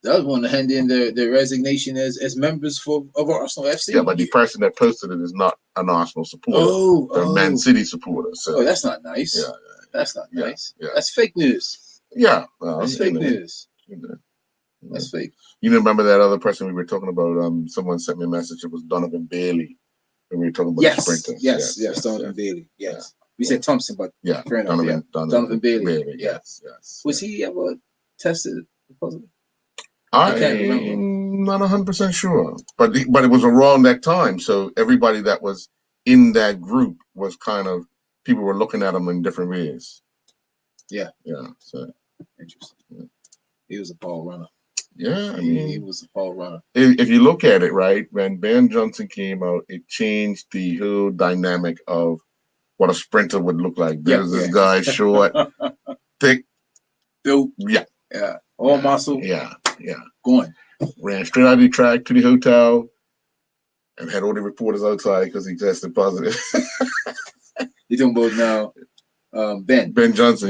They want to hand in their resignation as members of Arsenal FC. Yeah, but the person that posted it is not an Arsenal supporter. They're a Man City supporter. So. Oh, that's not nice. Yeah, that's not nice. Yeah. That's fake news. Yeah, well, that's fake news. That's fake. You remember that other person we were talking about? Someone sent me a message. It was Donovan Bailey. And we were talking about sprinters. Yes, Donovan Bailey. Yes. We said Thompson, but Donovan Bailey. Yes. Was he ever tested positive? I'm not 100% sure, but it was around that time. So everybody that was in that group was kind of, people were looking at him in different ways. Yeah. So interesting. Yeah. He was a ball runner. Yeah, I mean, he was a ball runner. If you look at it, right, when Ben Johnson came out, it changed the whole dynamic of what a sprinter would look like. There's this guy, short, thick, built. Yeah. All muscle. Yeah. Going. Ran straight out of the track to the hotel and had all the reporters outside because he tested positive. You talking about now Ben Johnson,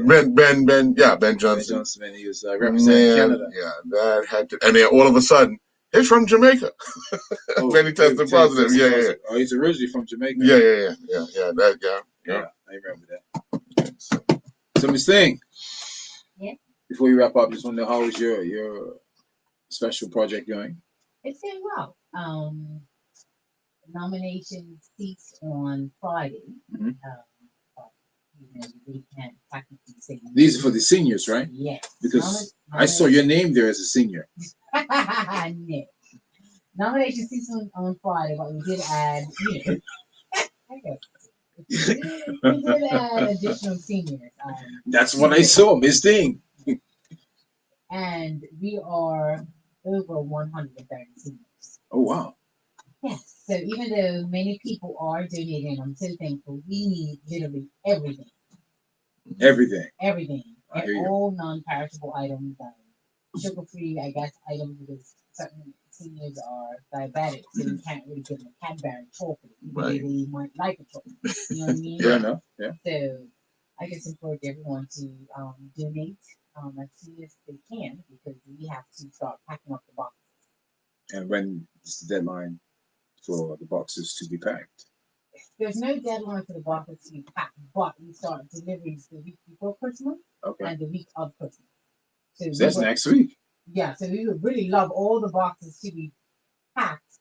Ben Johnson. Ben Johnson, and he was representing Canada. Yeah, that had to, and then all of a sudden, he's from Jamaica. When he tested positive, yeah. Oh, he's originally from Jamaica. Yeah. I remember that. So Ms. Thing. Yeah. Before you wrap up, just want to know how is your special project going? It's going well. Nomination ceased on Friday. Mm-hmm. We can't practically say these are for the seniors, right? Yes. Because I saw your name there as a senior. No. Nomination ceased on Friday, but we did add, we did add additional seniors. That's what I saw, Miss Thing. And we are over 130 seniors. Oh, wow. Yes. So even though many people are donating, I'm so thankful. We need literally everything. Everything. All non-perishable items, sugar-free, I guess, items, because certain seniors are diabetic, so you can't really give them a Cadbury chocolate. Right. They might like a chocolate. You know what I mean? Yeah. So I just encourage everyone to donate as soon as they can, because we have to start packing up the boxes. And when is the deadline for the boxes to be packed? There's no deadline for the boxes to be packed, but we start deliveries the week before Christmas and the week of Christmas. So that's next week. Yeah, so we would really love all the boxes to be packed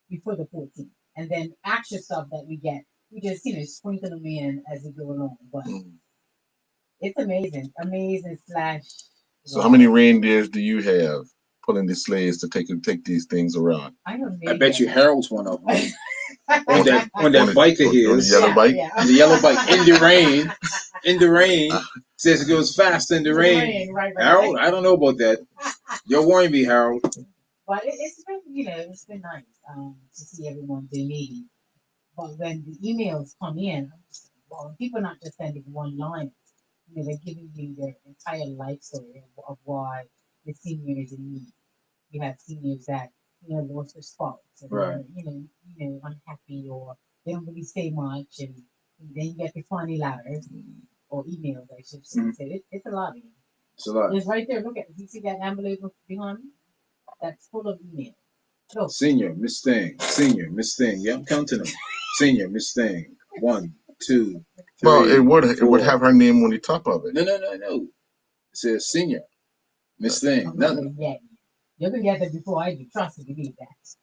before the 14th. And then extra stuff that we get, we just, sprinkle them in as we go along. But it's amazing. So how many reindeers do you have pulling the sleighs to take these things around? I bet you Harold's one of them. on that bike of his. On the yellow bike? On the yellow bike. In the rain. Says it goes fast in the rain. Right. Harold, I don't know about that. You're worrying me, Harold. But it's been, it's been nice to see everyone donating. But when the emails come in, people are not just sending one line. They're giving you their entire life story of why the senior is in need. You have seniors that lost their spouse, and they're unhappy, or they don't really say much, and then you get the funny letters or emails, I should say. So it's a lot of them. It's a lot. It's right there. Look at. You see that envelope behind me? That's full of emails. Look. Senior Miss Thing. Yeah, I'm counting them. Senior Miss Thing. 1, 2, 3. Well, it would have her name on the top of it. No. It says Senior Miss Thing. Nothing. You're gonna get that before I do. Trust me, believe that.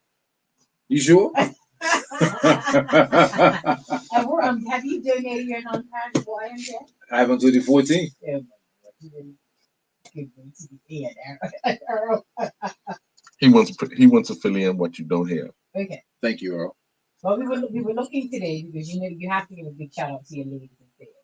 You sure? Have you donated your non-perishable items yet? I haven't until the 14th. Give me to the end, Earl. He wants to fill in what you don't hear. Okay. Thank you, Earl. Well, we were looking today because you know you have to give a big shout out to your ladies in sales.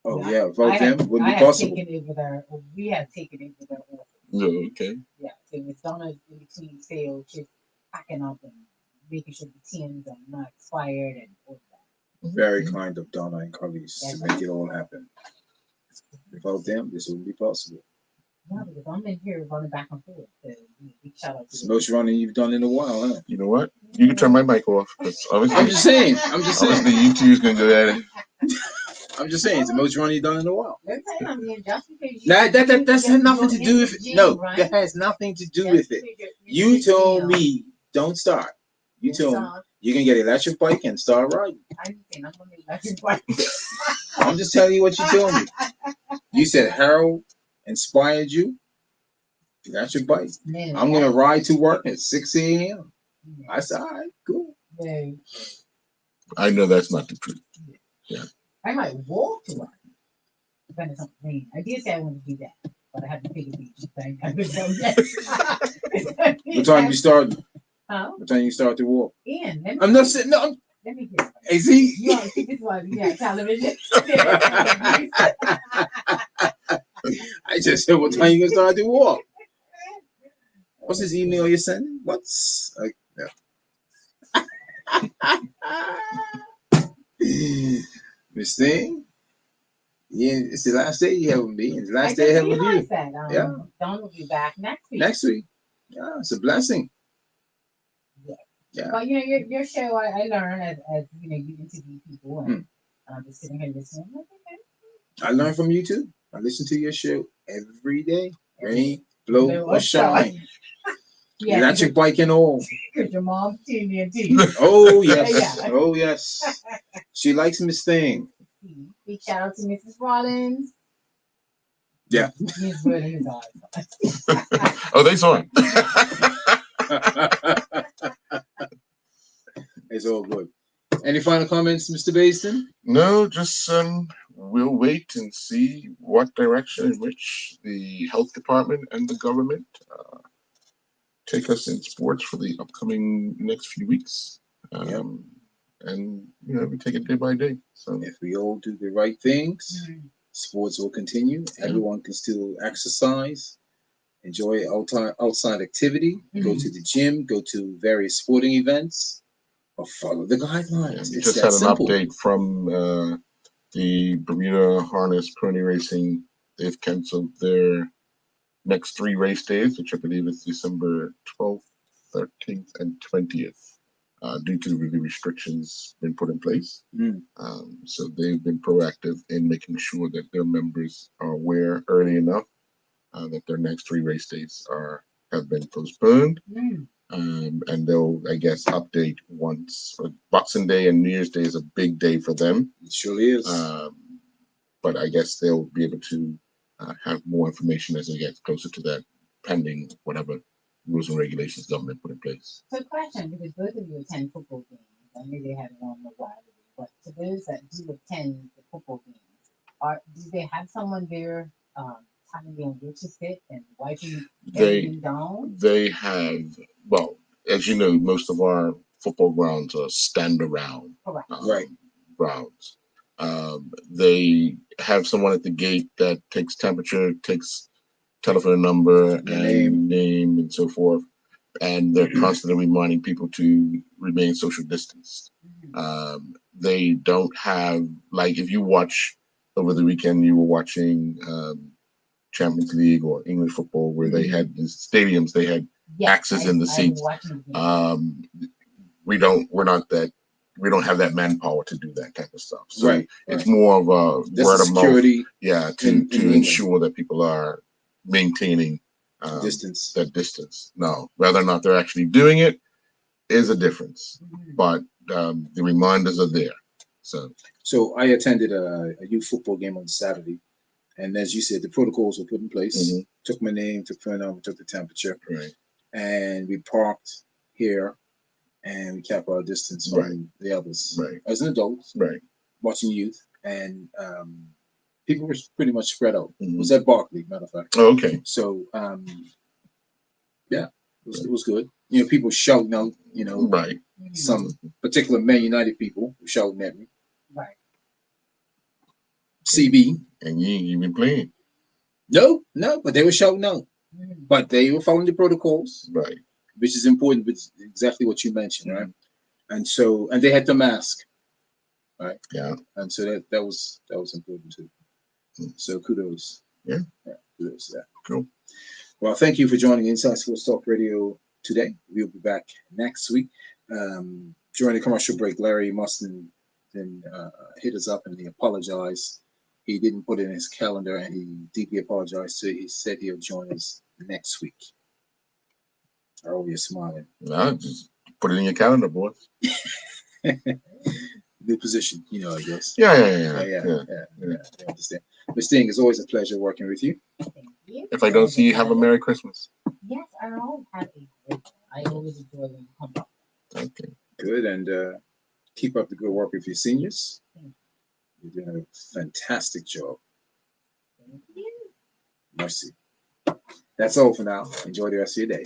Oh Yeah, yeah, vote them. Wouldn't be I have possible. taken it with our, we have taken it with our office. Yeah, okay. Yeah, so it's Donna in between sales, just packing up and making sure the tins are not expired and all that. Very kind of Donna and colleagues Yes. to make it all happen. Without them, this wouldn't be possible. Yeah, because I'm in here running back and forth. So big shout out to It's you. the most running you've done in a while, huh? You know what? You can turn my mic off because I'm obviously, just saying. I'm just obviously saying. you two's gonna go at it. I'm just saying. It's the most running you've done in a while. Okay, I mean, just because Nah, that's you're nothing to in do the with it. gym, No, right? that has nothing to do Just with it. because you're in You the told gym, me don't start. You don't told me start. you can get an electric bike and start riding. I didn't say nothing about your bike. I'm just telling you what you told me. You said Harold inspired you. Electric bike. Man, I'm gonna ride to work at 6 a.m. yeah. I said, all right, cool. No. I know that's not the truth. I might walk to work. Depending on the rain. I did say I wanted to do that, but I had to take a beach. I could go yes. What time you start? Huh? What time you start to walk? Ian, let me I'm not sitting. No, let me hear. hey, see? You all see this one, yeah, television. I just said, what time you gonna start to walk? What's this email you're sending? What's like? No. Miss Thing? Yeah, it's the last day you have with me. It's the last day I have with you. That. Yeah. Don will be back next week. Next week. Yeah, it's a blessing. Yeah. Yeah. But you know, your show, I learn as you know, you interview people and I'm just sitting here listening. I'm like, okay. I learn from you too. I listen to your show every day. Rain, blow, or shine. Yeah, Electric bike and all. because your mom's tuned in too. Oh yes. Yeah. Oh yes. She likes Miss Thing. Big shout out to Mrs. Rollins. Yeah. He's rolling his eyes. Oh, they saw him. It's all good. Any final comments, Mr. Basin? No, just we'll wait and see what direction in which the health department and the government take us in sports for the upcoming next few weeks. And you know, we take it day by day. So If we all do the right things, sports will continue. Everyone can still exercise, enjoy outside activity, go to the gym, go to various sporting events, or follow the guidelines. we It's just that had an simple. update from the Bermuda Harness Pony Racing. They've canceled their next 3 race days, which I believe is December 12th, 13th, and 20th, due to the restrictions been put in place. So they've been proactive in making sure that their members are aware early enough that their next 3 race days have been postponed. And they'll, I guess, update once. Boxing Day and New Year's Day is a big day for them. It surely is. But I guess they'll be able to have more information as they get closer to that, pending whatever rules and regulations government put in place. So, question, because both of you attend football games. I know they had one a while ago, but to those that do attend the football games, do they have someone there telling them where to sit and wiping everything down? They have, well, as you know, most of our football grounds are stand-around grounds. They have someone at the gate that takes temperature, takes telephone number and name and so forth. And they're constantly reminding people to remain social distance. They don't have, like, if you watch over the weekend, you were watching Champions League or English football, where they had in stadiums, they had access in the seats. We don't have that manpower to do that type of stuff. So it's more of a word of mouth, to ensure that people are maintaining that distance. Now, whether or not they're actually doing it is a difference, but the reminders are there. So I attended a youth football game on Saturday, and as you said, the protocols were put in place. Took my name, took phone number, took the temperature, and we parked here, and we kept our distance from the others. As an adult, watching youth, and people were pretty much spread out. It Mhm. was at Barclay, matter of fact. Oh, okay. So yeah, it was good. You know, people shouting out. You know, Right. some particular Man United people were shouting at me. Right. CB. And you ain't even playing. No, but they were shouting out. Mhm. But they were following the protocols, Right. which is important. Which is exactly what you mentioned, right? And so, and they had the mask, right? Yeah. And so that was important too. So kudos. Yeah. Kudos to that. Cool. Well, thank you for joining Inside Sports Talk Radio today. We'll be back next week. During the commercial break, Larry Mustin then hit us up and he apologized. He didn't put it in his calendar and he deeply apologized. So he said he'll join us next week. Oh, you're smiling. Nah, just put it in your calendar, boy. New position, you know, I guess. Yeah. I understand. Ms. Sting, it's always a pleasure working with you. Thank you. If I don't see you, have a Merry Christmas. Yes, I always have a great. I always enjoy when you come up. Okay. Good, and keep up the good work with your seniors. Thank You're doing a fantastic job. Thank you. Mercy. That's all for now. Enjoy the rest of your day.